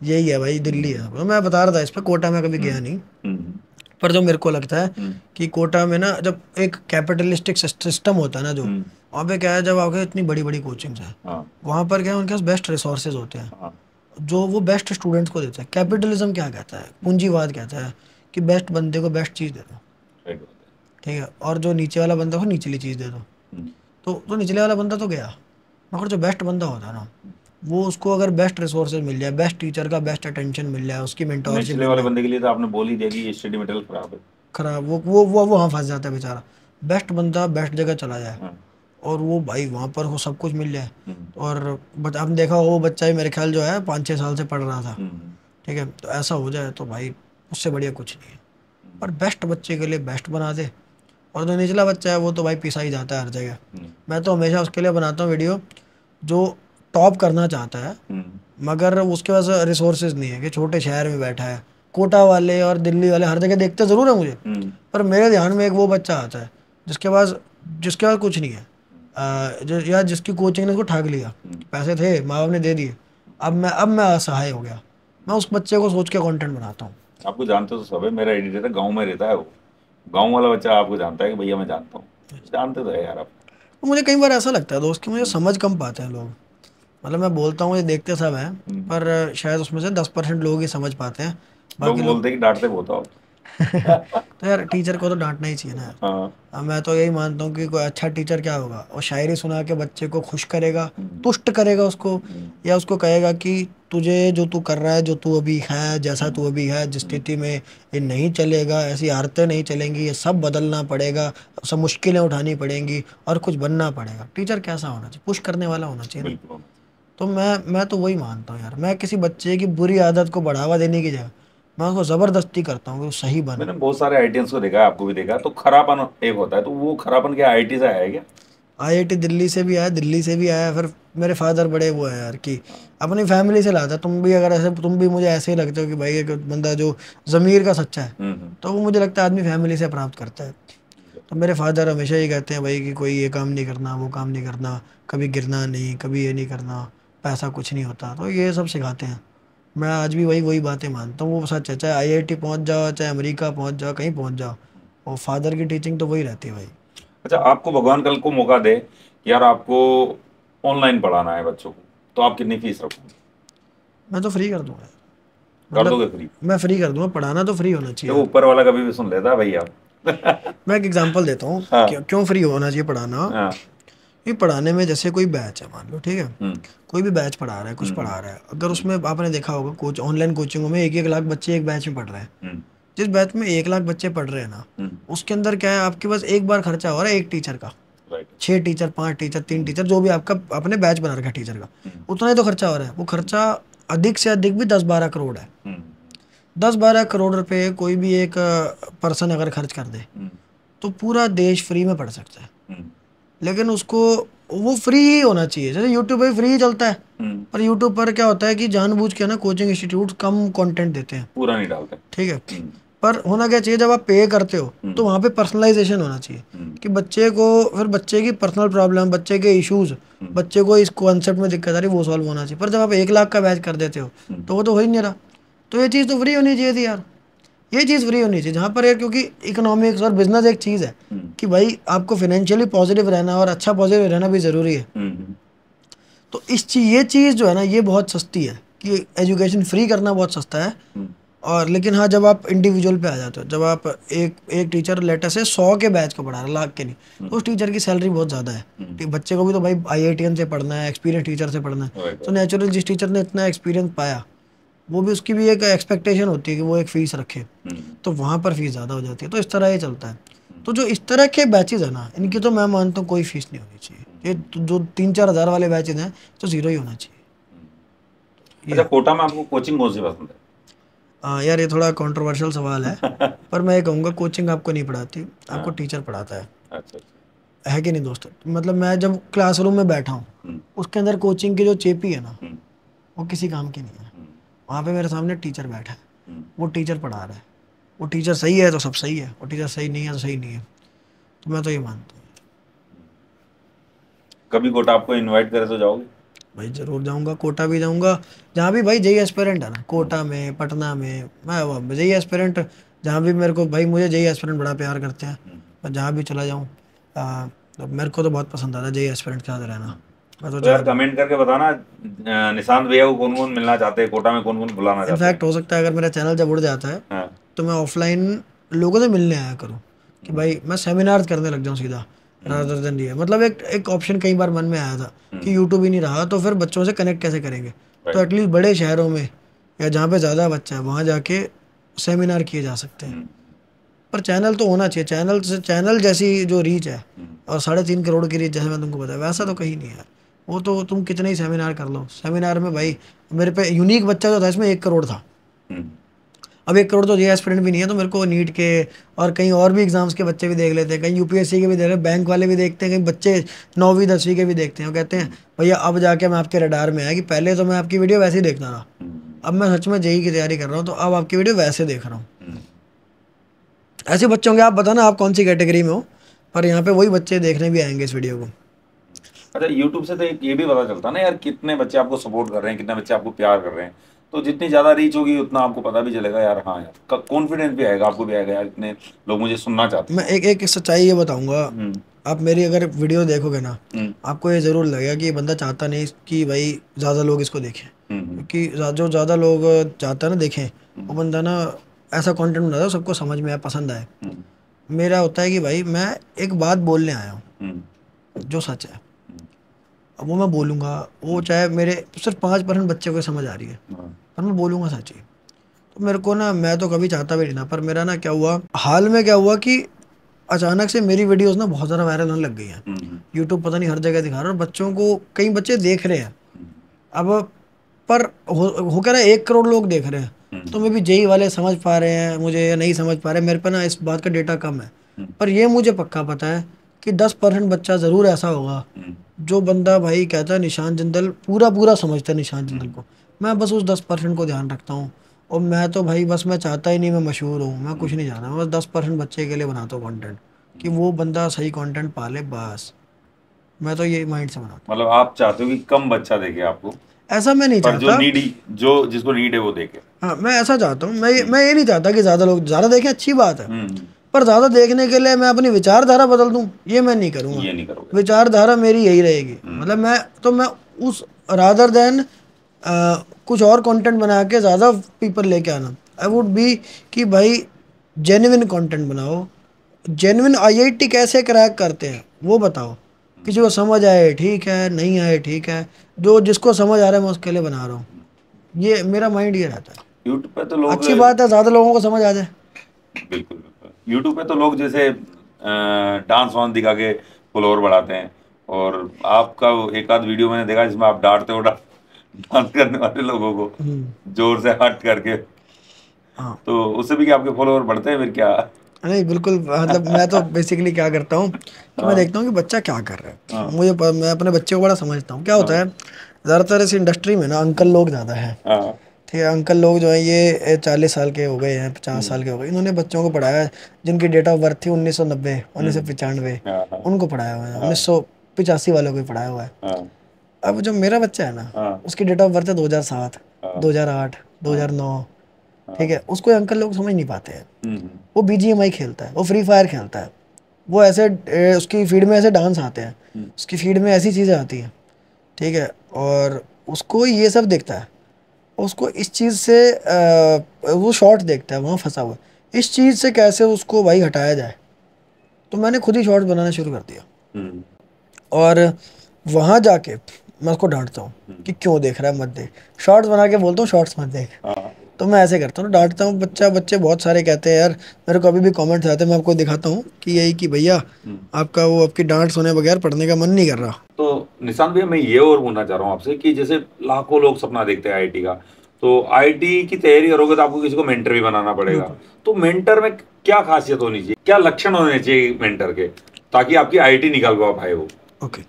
यही है भाई, दिल्ली है। तो मैं बता रहा था इस पे, कोटा में कभी हम्म, गया नहीं। हम्म, पर जो मेरे को लगता है हम्म, कि कोटा में ना जब एक कैपिटलिस्टिक सिस्टम होता है ना, जो हम्म, वहाँ पे क्या है, जब आपके इतनी बड़ी बड़ी कोचिंग्स हैं, हाँ, वहाँ पर क्या है, उनके पास बेस्ट रिसोर्सेज होते हैं हाँ, जो वो बेस्ट स्टूडेंट्स को देते हैं। कैपिटलिज्म क्या कहता है, पूंजीवाद कहता है कि बेस्ट बंदे को बेस्ट चीज़ दे दो, सही बात है। ठीक है, और जो नीचे वाला बंदा को निचली चीज़ दे दो। हम्म, तो निचले वाला बंदा तो गया, मगर जो बेस्ट बंदा होता है ना, वो उसको अगर बेस्ट रिसोर्सेज मिल जाए, बेस्ट टीचर का बेस्ट अटेंशन मिल जाए, उसकी मेंटोरशिप निचले मिल वाले जाए, बंदे के लिए तो आपने बोल ही दिया कि ये स्टडी मटेरियल खराब है। खराब, वो वहाँ फंस जाता है बेचारा। बेस्ट बंदा बेस्ट जगह चला जाए, हाँ, और वो भाई वहाँ पर वो सब कुछ मिल जाए। हम्म, और आपने देखा वो बच्चा ही मेरे ख्याल जो है 5-6 साल से पढ़ रहा था, हम्म, ठीक है, तो ऐसा हो जाए तो भाई उससे बढ़िया कुछ नहीं है। हम्म, पर बेस्ट बच्चे के लिए बेस्ट बना दे, और जो निचला बच्चा है वो तो भाई पिसा ही जाता है हर जगह। हम्म, मैं तो हमेशा उसके लिए बनाता हूँ वीडियो, जो टॉप करना चाहता है हम्म, मगर उसके पास रिसोर्सेज नहीं है, कि छोटे शहर में बैठा है। कोटा वाले और दिल्ली वाले हर जगह देखते ज़रूर है मुझे, हम्म, पर मेरे ध्यान में एक वो बच्चा आता है जिसके पास जिसके पास कुछ नहीं है, या जिसकी कोचिंग ने उसको ठग लिया, हम्म, पैसे थे माँ बाप ने दे दिए, अब मैं असहाय हो गया। मैं उस बच्चे को सोच के कंटेंट बनाता हूँ। आपको जानते तो सब है, मेरा एडिटर है, गाँव में रहता है वो, गाँव वाला बच्चा आपको जानता है कि भैया मैं जानता हूँ, जानते तो है यार आप। तो मुझे कई बार ऐसा लगता है दोस्त कि मुझे समझ कम पाते हैं लोग। मतलब मैं बोलता हूँ ये देखते सब हैं, हम्म, पर शायद उसमें से 10% लोग ही समझ पाते हैं, लोग बाकी लोग। बोलते हैं कि डांटते बहुत हो आप। तो यार टीचर को तो डांटना ही चाहिए ना यार। हाँ, मैं तो यही मानता हूँ कि कोई अच्छा टीचर क्या होगा, वो शायरी सुना के बच्चे को खुश करेगा, हम्म, तुष्ट करेगा उसको, हम्म, या उसको कहेगा कि तुझे जो तू कर रहा है, जो तू अभी है, जैसा हम्म, तू अभी है, जिस हम्म, स्थिति में, ये नहीं चलेगा, ऐसी आदतें नहीं चलेंगी, ये सब बदलना पड़ेगा, सब मुश्किलें उठानी पड़ेंगी और कुछ बनना पड़ेगा। टीचर कैसा होना चाहिए, पुश करने वाला होना चाहिए ना। बिल्कुल होना तो मैं तो वही मानता हूँ यार, मैं किसी बच्चे की बुरी आदत को बढ़ावा देने की जगह मैं उसको ज़बरदस्ती करता हूँ कि वो सही चाहिए। बने। मैंने बहुत सारे आईटीएंस को देखा है, आपको भी देखा है, तो खरापन एक होता है, तो वो खरापन क्या आईआईटी से आया है क्या? आईआईटी दिल्ली से भी आया, दिल्ली से भी आया, फिर मेरे फादर बड़े वो है यार कि अपनी फैमिली से लाता। तुम भी अगर ऐसे, तुम भी मुझे ऐसे ही लगते हो कि भाई एक बंदा जो ज़मीर का सच्चा है, तो वो मुझे लगता है आदमी फैमिली से प्राप्त करता है। तो मेरे फादर हमेशा ये कहते हैं भाई कि कोई ये काम नहीं करना, वो काम नहीं करना, कभी गिरना नहीं, कभी ये नहीं करना, पैसा कुछ नहीं होता, तो ये सब सिखाते हैं। मैं आज भी वही वही बातें मानता हूँ, वो सच है। चाहे आईआईटी पहुँच जाओ, चाहे अमेरिका पहुँच जाओ, कहीं पहुँच जाओ, और फादर की टीचिंग तो वही रहती है भाई। अच्छा, आपको भगवान कल को मौका दे, यार आपको ऑनलाइन पढ़ाना है बच्चों को, तो आप कितनी फीस रखोगे? मैं तो फ्री कर दूंगा यार। कर मतलब दोगे फ्री? मैं फ्री कर दूंगा, पढ़ाना तो फ्री होना चाहिए देखो, यार। ऊपर वाला कभी भी सुन लेता है भैया। मैं एक एग्जांपल देता हूँ हाँ। क्यों फ्री होना चाहिए पढ़ाना। हाँ। ये पढ़ाने में जैसे कोई बैच है, मान लो ठीक है, हम्म। कोई भी बैच पढ़ा रहा है, कुछ हम्म। पढ़ा रहा है, अगर उसमें आपने देखा होगा कोच ऑनलाइन कोचिंगों में 1-1 लाख बच्चे एक बैच में पढ़ रहे हैं। हम्म। जिस बैच में 1 लाख बच्चे पढ़ रहे हैं ना, हम्म। उसके अंदर क्या है, आपके पास एक बार खर्चा हो रहा है एक टीचर का, राइट। 6 टीचर, 5 टीचर, 3 टीचर, जो भी आपका आपने बैच बना रखा है टीचर का, हम्म। उतना ही तो खर्चा हो रहा है। वो खर्चा अधिक से अधिक भी 10-12 करोड़ है। हम्म। 10-12 करोड़ रुपए कोई भी एक पर्सन अगर खर्च कर दे, हम्म। तो पूरा देश फ्री में पढ़ सकता है। हम्म। लेकिन उसको वो फ्री ही होना चाहिए। जैसे यूट्यूब पे फ्री ही चलता है, हम्म। पर यूट्यूब पर क्या होता है कि जानबूझ के ना कोचिंग इंस्टीट्यूट कम कंटेंट देते हैं, पूरा नहीं डालते। ठीक है। हम्म। पर होना क्या चाहिए, जब आप पे करते हो हम्म। तो वहाँ पे पर्सनलाइजेशन होना चाहिए हम्म। कि बच्चे को, फिर बच्चे की पर्सनल प्रॉब्लम, बच्चे के इश्यूज, बच्चे को इस कॉन्सेप्ट में दिक्कत आ रही है, वो सॉल्व होना चाहिए। पर जब आप 1 लाख का बैच कर देते हो, तो वो तो हो ही नहीं रहा। तो ये चीज़ तो फ्री होनी चाहिए थी यार। ये चीज़ फ्री होनी चाहिए जहाँ पर यार, क्योंकि इकोनॉमिक्स और बिजनेस एक चीज़ है हम्म। कि भाई आपको फाइनेंशियली पॉजिटिव रहना और अच्छा पॉजिटिव रहना भी ज़रूरी है। हम्म। तो इस चीज़, ये चीज़ जो है ना, ये बहुत सस्ती है कि एजुकेशन फ्री करना बहुत सस्ता है। हम्म। और लेकिन हाँ, जब आप इंडिविजुअल पे आ जाते हो, जब आप एक एक टीचर लेटर से 100 के बैच को पढ़ा रहा है, लाख के नहीं, तो उस टीचर की सैलरी बहुत ज़्यादा है। ठीक, बच्चे को भी तो भाई आईआईटीएन से पढ़ना है, एक्सपीरियंस टीचर से पढ़ना है। राइट। तो नेचुरल जिस टीचर ने इतना एक्सपीरियंस पाया, वो भी, उसकी भी एक एक्सपेक्टेशन होती है कि वो एक फ़ीस रखे, तो वहाँ पर फीस ज़्यादा हो जाती है। तो इस तरह ये चलता है। तो जो इस तरह के बैचेज है ना, इनकी तो मैं मानता हूँ कोई फीस नहीं होनी चाहिए। ये जो 3-4 हज़ार वाले बैचेज हैं, तो ज़ीरो ही होना चाहिए। अच्छा, कोटा में आपको कोचिंग कौन सी पसंद है? हाँ यार, ये थोड़ा कंट्रोवर्शियल सवाल है, पर मैं ये कहूँगा कोचिंग आपको नहीं पढ़ाती, आपको हाँ। टीचर पढ़ाता है। अच्छा। है कि नहीं दोस्तों? मतलब मैं जब क्लासरूम में बैठा हूँ, हम्म। उसके अंदर कोचिंग की जो चेपी है ना, हम्म। वो किसी काम की नहीं है। हम्म। वहाँ पे मेरे सामने टीचर बैठा है, हम्म। वो टीचर पढ़ा रहा है। वो टीचर सही है तो सब सही है, वो टीचर सही नहीं है तो सही नहीं है। तो मैं तो ये मानता हूँ। कभी कोटा आपको इनवाइट करे तो जाओगे? भाई ज़रूर जाऊँगा, कोटा भी जाऊँगा। जहाँ भी भाई जेई एस्पिरेंट है ना, कोटा में, पटना में, मैं जेई एस्पिरेंट, जहाँ भी मेरे को, भाई मुझे जेई एस्पिरेंट बड़ा प्यार करते हैं। मैं जहाँ भी चला जाऊँ, तो मेरे को तो बहुत पसंद आता है जेई एस्पिरेंट के साथ रहना। मैं तो तो यार जहाँ, कमेंट करके बताना, निशांत भैया को कौन कौन मिलना चाहते हैं, कोटा में कौन कौन बुलाना चाहते इनफैक्ट हैं। हो सकता है अगर मेरा चैनल जब उड़ जाता है, हाँ। तो मैं ऑफलाइन लोगों से मिलने आया करूँ, कि भाई मैं सेमिनार करने लग जाऊँ सीधा, रादर देन ये। मतलब एक एक ऑप्शन कई बार मन में आया था कि यूट्यूब ही नहीं रहा, तो फिर बच्चों से कनेक्ट कैसे करेंगे। तो राइट। एटलीस्ट बड़े शहरों में, या जहाँ पे ज़्यादा बच्चा है, वहाँ जाके सेमिनार किए जा सकते हैं। पर चैनल तो होना चाहिए। चैनल से, चैनल जैसी जो रीच है, और 3.5 करोड़ की रीच जैसे मैं तुमको बताया, वैसा तो कहीं नहीं है। वो तो तुम कितने ही सेमिनार कर लो, सेमिनार में भाई मेरे पे यूनिक बच्चा जो था, इसमें 1 करोड़ था। अब 1 करोड़ तो जे एस्पिरेंट भी नहीं है, तो मेरे को नीट के और कहीं और भी एग्जाम्स के बच्चे भी देख लेते हैं, कहीं यूपीएससी के भी देख रहे हैं, बैंक वाले भी देखते हैं, कहीं बच्चे 9वीं 10वीं के भी देखते हैं। वो कहते हैं भैया अब जाके मैं आपके रडार में आया, कि पहले तो मैं आपकी वीडियो वैसे ही देखता था, अब मैं सच में जेई की तैयारी कर रहा हूँ, तो अब आपकी वीडियो वैसे देख रहा हूँ। ऐसे बच्चे होंगे, आप बताना आप कौन सी कैटेगरी में हो, पर यहाँ पे वही बच्चे देखने भी आएंगे इस वीडियो को। अच्छा, यूट्यूब से तो ये भी पता चलता है ना यार, कितने बच्चे आपको सपोर्ट कर रहे हैं, कितने बच्चे आपको प्यार कर रहे हैं। तो जितनी ज्यादा रीच होगी, उतना आपको पता भी चलेगा यार, हाँ यार, कॉन्फिडेंस भी आएगा, आपको भी आएगा यार, इतने लोग मुझे सुनना चाहते मैं हैं। एक एक सच्चाई ये बताऊंगा, हम्म। आप मेरी अगर वीडियो देखोगे ना, हम्म। आपको ये ज़रूर लगेगा कि ये बंदा चाहता नहीं कि भाई ज़्यादा लोग इसको देखें, हम्म। क्योंकि जो ज़्यादा लोग चाहता है ना देखें, वो बंदा ना ऐसा कंटेंट बनाता है सबको समझ में आए, पसंद आए। हम्म। मेरा होता है कि भाई मैं एक बात बोलने आया हूँ हम्म। जो सच है, अब वो मैं बोलूँगा, वो चाहे मेरे सिर्फ 5% बच्चे को समझ आ रही है, हाँ। पर मैं बोलूँगा सच ही। तो मेरे को ना, मैं तो कभी चाहता भी नहीं था, पर मेरा ना क्या हुआ, हाल में क्या हुआ कि अचानक से मेरी वीडियोस ना बहुत ज़्यादा वायरल होने लग गई हैं। हम्म। यूट्यूब पता नहीं हर जगह दिखा रहा है, और बच्चों को, कई बच्चे देख रहे हैं अब। पर हो क्या रहा है, 1 करोड़ लोग देख रहे हैं, तो मे भी जेई वाले समझ पा रहे हैं मुझे या नहीं समझ पा रहे, मेरे पे ना इस बात का डेटा कम है। पर ये मुझे पक्का पता है कि 10% बच्चा ज़रूर ऐसा होगा जो बंदा भाई कहता है निशान जिंदल पूरा पूरा समझता है निशान जिंदल को, मैं बस उस 10% को ध्यान रखता हूँ। और मैं तो भाई बस मैं चाहता ही नहीं मैं मशहूर हूँ, मैं कुछ नहीं चाहता, मैं बस 10% बच्चे के लिए बनाता हूँ कंटेंट, कि वो बंदा सही कंटेंट पाले बस। मैं तो ये माइंड से बनाता मतलब आप चाहते हो कि कम बच्चा देखे आपको, हूँ, ऐसा मैं नहीं पर जो चाहता। नीडी, जो जिसको नीड है वो देखे। हाँ मैं ऐसा चाहता हूँ, हम्म मैं ये नहीं चाहता कि ज़्यादा लोग ज़्यादा देखें, अच्छी बात है। हम्म, पर ज़्यादा देखने के लिए मैं अपनी विचारधारा बदल दूँ, ये मैं नहीं करूँगा। ये नहीं करोगे। विचारधारा मेरी यही रहेगी, मतलब हम्म मैं उस रादर देन कुछ और कंटेंट बना के ज़्यादा पीपल लेके आना, आई वुड बी कि भाई जेन्युइन कंटेंट बनाओ। जेन्युइन आईआईटी कैसे क्रैक करते हैं वो बताओ। किसी को समझ आए ठीक है, नहीं आए ठीक है, जो जिसको समझ आ रहा है मैं उसके लिए बना रहा हूँ। ये मेरा माइंड ये रहता है। यूट्यूब पे तो लोग, अच्छी बात है ज़्यादा लोगों को समझ आ जाए। बिल्कुल बिल्कुल, यूट्यूब पे तो लोग जैसे डांस वांस दिखा के फॉलोअर बढ़ाते हैं, और आपका एक आध वीडियो मैंने देखा जिसमें आप डांटते हो डांस करने वाले लोगों को हम्म। जोर से हट करके, हाँ तो उससे भी क्या आपके फॉलोअर बढ़ते हैं फिर क्या? नहीं बिल्कुल, मतलब मैं तो बेसिकली क्या करता हूँ कि मैं हाँ देखता हूँ कि बच्चा क्या कर रहा है, हाँ मैं अपने बच्चे को बड़ा समझता हूँ। क्या होता हाँ है ज़्यादातर इस इंडस्ट्री में ना अंकल लोग ज़्यादा हैं। हाँ, ठीक है, अंकल लोग जो हैं ये 40 साल के हो गए हैं, 50 साल हम्म, के हो गए, इन्होंने बच्चों को पढ़ाया है। जिनकी डेट ऑफ बर्थ थी 1990, उन्नीस सौ हम्म, पचानवे हाँ हाँ उनको पढ़ाया हुआ है, हाँ 1985 वालों को भी पढ़ाया हुआ है। हाँ अब जो मेरा बच्चा है ना, हाँ उसकी डेट ऑफ बर्थ है 2007, हाँ 2008, हाँ 2009। ठीक हाँ, है, उसको ये अंकल लोग समझ नहीं पाते हैं। हम्म वो बीजीएमआई खेलता है, वो फ्री फायर खेलता है, वो ऐसे उसकी फीड में ऐसे डांस आते हैं, हम्म, उसकी फीड में ऐसी चीज़ें आती हैं। ठीक है, और उसको ये सब दिखता है, उसको इस चीज़ से वो शॉर्ट देखता है वहाँ फंसा हुआ है। इस चीज़ से कैसे उसको भाई हटाया जाए, तो मैंने खुद ही शॉर्ट्स बनाना शुरू कर दिया। हम्म, और वहाँ जाके मैं उसको डांटता हूँ हम्म, कि क्यों देख रहा है, मत देख। शॉर्ट्स बना के बोलता हूँ शॉर्ट्स मत देख। हाँ तो मैं ऐसे करता हूँ, डांटता हूँ। बच्चे बहुत सारे कहते हैं यार, मेरे को अभी भी कमेंट्स आते हैं, मैं आपको दिखाता हूँ कि यही कि भैया हम्म। आपका वो आपकी डांट सुने बगैर पढ़ने का मन नहीं कर रहा। तो निशांत भैया, मैं ये और पूछना चाह रहा हूँ आपसे कि जैसे लाखों लोग सपना देखते हैं आईआईटी का, तो आईआईटी की तैयारी करोगे तो आपको किसी को मेंटर भी बनाना पड़ेगा। बिल्कुल। तो मेंटर में क्या खासियत होनी चाहिए, क्या लक्षण होने चाहिए मेंटर के, ताकि आपकी आईआईटी निकाल पाए वो? ओके,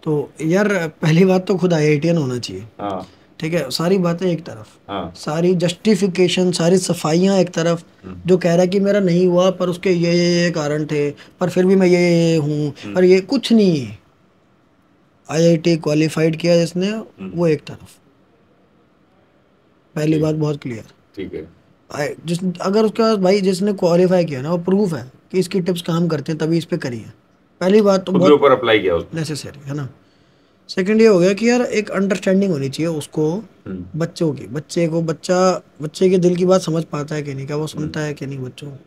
तो यार पहली बात तो खुद आईआईटीएन होना चाहिए। हाँ ठीक है, सारी बातें एक तरफ, हाँ, सारी जस्टिफिकेशन, सारी सफाइयाँ एक तरफ। हम्म जो कह रहा है कि मेरा नहीं हुआ पर उसके ये कारण थे, पर फिर भी मैं ये हूँ, हम्म पर ये कुछ नहीं है। आईआईटी क्वालिफाइड किया जिसने, हम्म, वो एक तरफ, पहली ठीक, बात बहुत क्लियर। ठीक है। जिस अगर उसके पास भाई जिसने क्वालिफाई किया ना, वो प्रूफ है कि इसकी टिप्स काम करते हैं, तभी इस पे करिए। पहली बात तो खुद के बहुत ऊपर अप्लाई किया उसने। नेसेसरी है ना। सेकंड ये हो गया कि यार एक अंडरस्टैंडिंग होनी चाहिए उसको, हम्म बच्चों की, बच्चे के दिल की बात समझ पाता है कि नहीं, क्या वो हम्म सुनता है कि नहीं बच्चों को।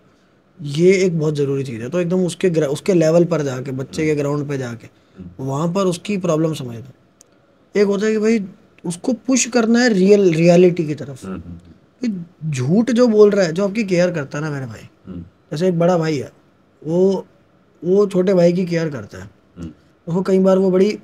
ये एक बहुत ज़रूरी चीज़ है। तो एकदम उसके लेवल पर जाके, बच्चे हम्म के ग्राउंड पे जाके हम्म वहाँ पर उसकी प्रॉब्लम समझना। एक होता है कि भाई उसको पुश करना है रियलिटी की तरफ, हम्म हम्म कि झूठ जो बोल रहा है, जो आपकी केयर करता है ना मेरे भाई, हम्म जैसे एक बड़ा भाई है, वो वो छोटे भाई की केयर करता है। हम्म, उसको कई बार वो बड़ी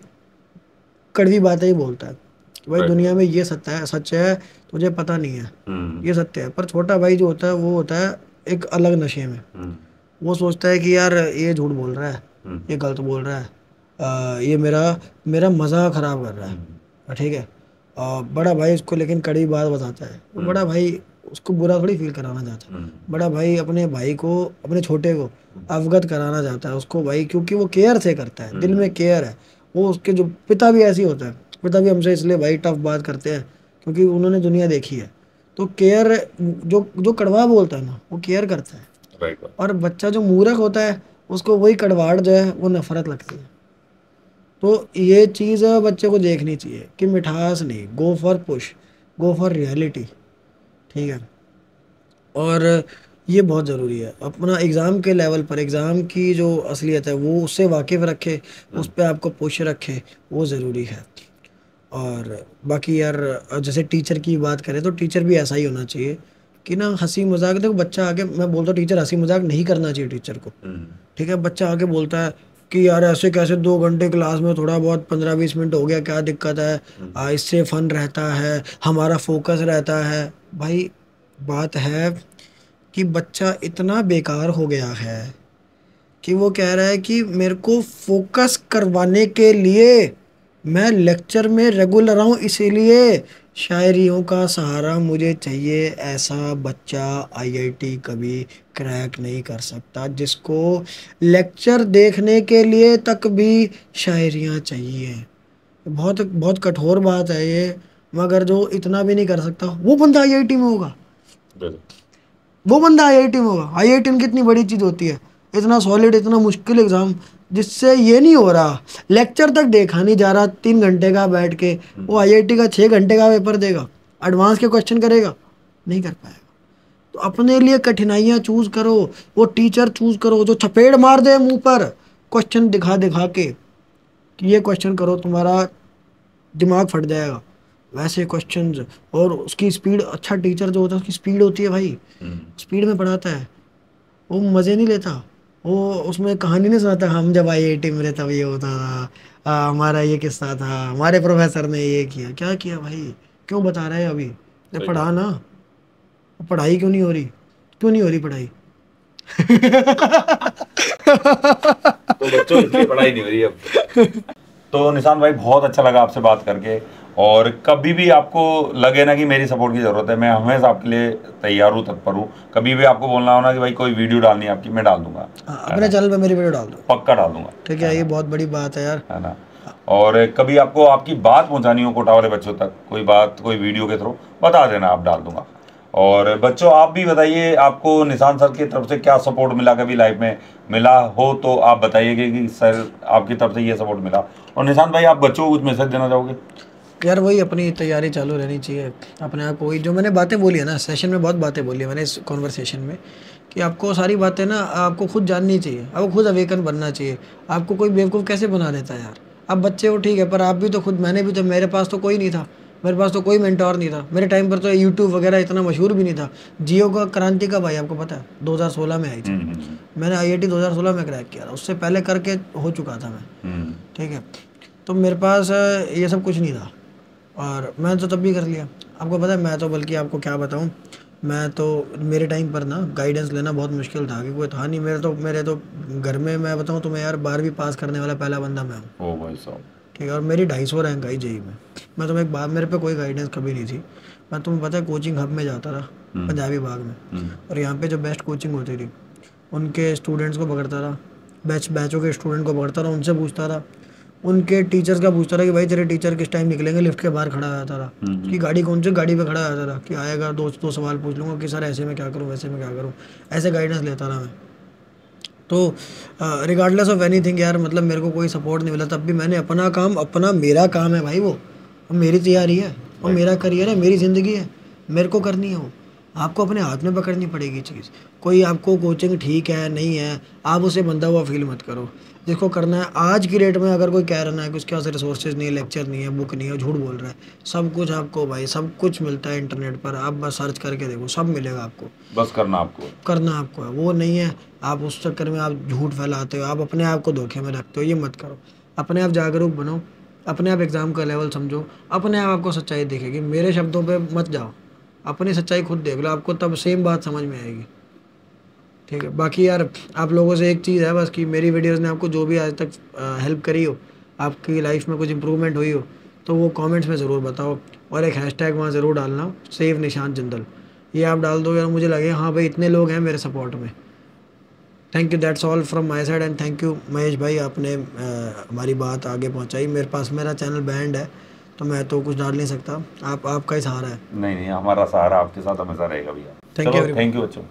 कड़वी बातें ही बोलता है कि भाई राइट, दुनिया में ये सच है, तुझे पता नहीं है, हम्म ये सत्य है। पर छोटा भाई जो होता है वो होता है एक अलग नशे में। हम्म वो सोचता है कि यार ये झूठ बोल रहा है, हम्म ये गलत बोल रहा है, ये मेरा मेरा मज़ा ख़राब कर रहा है। हम्म ठीक है, बड़ा भाई उसको लेकिन कड़ी बात बताता है, तो बड़ा हम्म भाई उसको बुरा थोड़ी फील कराना चाहता है। हम्म बड़ा भाई अपने भाई को, अपने छोटे को अवगत कराना चाहता है उसको भाई, क्योंकि वो केयर से करता है, दिल में हम्म, केयर है। वो उसके जो पिता भी ऐसे ही होता है, पिता भी हमसे इसलिए भाई टफ बात करते हैं क्योंकि उन्होंने दुनिया देखी है। तो केयर, जो जो कड़वा बोलता है ना वो केयर करता है। राइट बात। और बच्चा जो मूर्ख होता है उसको वही कड़वाहट जो है वो नफरत लगती है। तो ये चीज़ बच्चे को देखनी चाहिए कि मिठास नहीं, go for push, go for reality. ठीक है, और ये बहुत ज़रूरी है अपना एग्ज़ाम के लेवल पर, एग्ज़ाम की जो असलियत है वो उससे वाकिफ़ रखे, उस हम्म पर आपको पुश रखे, वो ज़रूरी है। और बाकी यार जैसे टीचर की बात करें तो टीचर भी ऐसा ही होना चाहिए कि ना हंसी मजाक, देखो बच्चा आगे, मैं बोलता हूँ टीचर हंसी मजाक नहीं करना चाहिए टीचर को। हम्म ठीक है, बच्चा आके बोलता है कि यार ऐसे कैसे 2 घंटे क्लास में, थोड़ा बहुत 15-20 मिनट हो गया, क्या दिक्कत है, हम्म इससे फन रहता है, हमारा फोकस रहता है। भाई बात है कि बच्चा इतना बेकार हो गया है कि वो कह रहा है कि मेरे को फोकस करवाने के लिए मैं लेक्चर में रेगुलर आऊँ, इसीलिए शायरियों का सहारा मुझे चाहिए। ऐसा बच्चा आईआईटी कभी क्रैक नहीं कर सकता, जिसको लेक्चर देखने के लिए तक भी शायरियाँ चाहिए। बहुत बहुत कठोर बात है ये, मगर जो इतना भी नहीं कर सकता वो बंदा आईआईटी में होगा। वो बंदा आईआईटी में होगा। आईआईटी में कितनी बड़ी चीज़ होती है, इतना सॉलिड, इतना मुश्किल एग्ज़ाम, जिससे ये नहीं हो रहा, लेक्चर तक देखा नहीं जा रहा 3 घंटे का बैठ के, वो आईआईटी का 6 घंटे का पेपर देगा, एडवांस के क्वेश्चन करेगा, नहीं कर पाएगा। तो अपने लिए कठिनाइयाँ चूज करो, वो टीचर चूज करो जो चपेड़ मार दे मुंह पर क्वेश्चन दिखा दिखा के कि ये क्वेश्चन करो, तुम्हारा दिमाग फट जाएगा, वैसे क्वेश्चंस। और उसकी स्पीड, अच्छा टीचर जो होता है उसकी स्पीड होती है भाई, स्पीड में पढ़ाता है, वो मज़े नहीं लेता, वो उसमें कहानी नहीं सुनाता, हम जब आईआईटी में थे तब ये होता था, हमारा ये किस्सा था, हमारे प्रोफेसर ने ये किया। क्या किया भाई, क्यों बता रहे हैं अभी, ये पढ़ा ना, पढ़ाई क्यों नहीं हो रही, क्यों नहीं हो रही पढ़ाई? तो बच्चों इसलिए पढ़ाई नहीं हो रही अब। तो निशान भाई बहुत अच्छा लगा आपसे बात करके, और कभी भी आपको लगे ना कि मेरी सपोर्ट की ज़रूरत है, मैं हमेशा आपके लिए तैयार हूँ, तत्पर हूँ। कभी भी आपको बोलना हो ना कि भाई कोई वीडियो डालनी है आपकी, मैं डाल दूंगा। अपने चैनल पे मेरी वीडियो डाल दो, पक्का डाल दूंगा, ठीक है? ये बहुत बड़ी बात है यार, है ना। और कभी आपको आपकी बात पहुंचानी हो कोटा वाले बच्चों तक, कोई बात कोई वीडियो के थ्रू बता देना, आप डाल दूंगा। और बच्चों आप भी बताइए, आपको निशान सर की तरफ से क्या सपोर्ट मिला, कभी लाइफ में मिला हो तो आप बताइएगा कि सर आपकी तरफ से ये सपोर्ट मिला। और निशान भाई आप बच्चों को कुछ मैसेज देना चाहोगे? यार वही अपनी तैयारी चालू रहनी चाहिए, अपने आप को, वही जो मैंने बातें बोली है ना सेशन में, बहुत बातें बोली है मैंने इस कॉन्वर्सेशन में, कि आपको सारी बातें ना आपको खुद जाननी चाहिए, आपको खुद अवेकन बनना चाहिए। आपको कोई बेवकूफ़ कैसे बना देता है यार? आप बच्चे हो ठीक है, पर आप भी तो खुद, मैंने भी तो, मेरे पास तो कोई नहीं था, मेरे पास तो कोई मेंटोर नहीं था मेरे टाइम पर, तो यूट्यूब वगैरह इतना मशहूर भी नहीं था। जियो का क्रांति कब आई आपको पता है? 2016 में आई थी। मैंने आईआईटी 2016 में क्रैक किया था, उससे पहले करके हो चुका था मैं, ठीक है? तो मेरे पास ये सब कुछ नहीं था, और मैं तो तब भी कर लिया। आपको पता है, मैं तो बल्कि आपको क्या बताऊं, मैं तो, मेरे टाइम पर ना गाइडेंस लेना बहुत मुश्किल था, क्योंकि कोई था नहीं। मेरे तो घर में, मैं बताऊं तुम्हें यार, 12वीं पास करने वाला पहला बंदा मैं हूँ। ओ भाई साहब, ठीक है? और मेरी 250 रैंक आई जेई में। मैं तुम्हें एक बात, मेरे पे कोई गाइडेंस कभी नहीं थी। मैं, तुम्हें पता है, कोचिंग हब में जाता था, पंजाबी बाग में, और यहाँ पे जो बेस्ट कोचिंग होती थी उनके स्टूडेंट्स को पकड़ता था, बैचों के स्टूडेंट को पकड़ता था, उनसे पूछता था, उनके टीचर्स का पूछता था कि भाई तेरे टीचर किस टाइम निकलेंगे, लिफ्ट के बाहर खड़ा रहता था, कि गाड़ी कौन सी गाड़ी पे खड़ा रहता था, कि आएगा दो सवाल पूछ लूँगा कि सर ऐसे में क्या करूँ, वैसे में क्या करूँ, ऐसे गाइडेंस लेता था मैं। तो रिगार्डलेस ऑफ एनीथिंग यार, मतलब मेरे को कोई सपोर्ट नहीं मिला, तब भी मैंने अपना काम, अपना, मेरा काम है भाई वो मेरी तैयारी है, वो मेरा करियर है, मेरी ज़िंदगी है, मेरे को करनी है वो। आपको अपने हाथ में पकड़नी पड़ेगी चीज़। कोई आपको कोचिंग ठीक है नहीं है, आप उसे बंधा हुआ फील मत करो। जिसको करना है, आज की डेट में अगर कोई कह रहा है कि उसके पास रिसोर्सेज नहीं है, लेक्चर नहीं है, बुक नहीं है, झूठ बोल रहा है। सब कुछ आपको भाई, सब कुछ मिलता है इंटरनेट पर, आप बस सर्च करके देखो, सब मिलेगा आपको। बस करना आपको है, वो नहीं है। आप उस चक्कर में आप झूठ फैलाते हो, आप अपने आप को धोखे में रखते हो, ये मत करो। अपने आप जागरूक बनो, अपने आप एग्ज़ाम का लेवल समझो, अपने आप आपको सच्चाई दिखेगी। मेरे शब्दों पे मत जाओ, अपनी सच्चाई खुद देख लो, आपको तब सेम बात समझ में आएगी, ठीक है? बाकी यार आप लोगों से एक चीज़ है बस, कि मेरी वीडियोस ने आपको जो भी आज तक हेल्प करी हो, आपकी लाइफ में कुछ इंप्रूवमेंट हुई हो, तो वो कमेंट्स में ज़रूर बताओ, और एक हैशटैग वहाँ ज़रूर डालना, सेव निशान जिंदल। ये आप डाल दो यार, मुझे लगे हाँ भाई इतने लोग हैं मेरे सपोर्ट में। Thank you, that's all from my side, and thank you Mahesh भाई, आपने हमारी बात आगे पहुंचाई। मेरे पास, मेरा चैनल बैंड है तो मैं तो कुछ डाल नहीं सकता, आपका ही सहारा है। नहीं, हमारा सहारा आपके साथ हमेशा रहेगा भैया। थैंक यू थैंक यू बच्चों।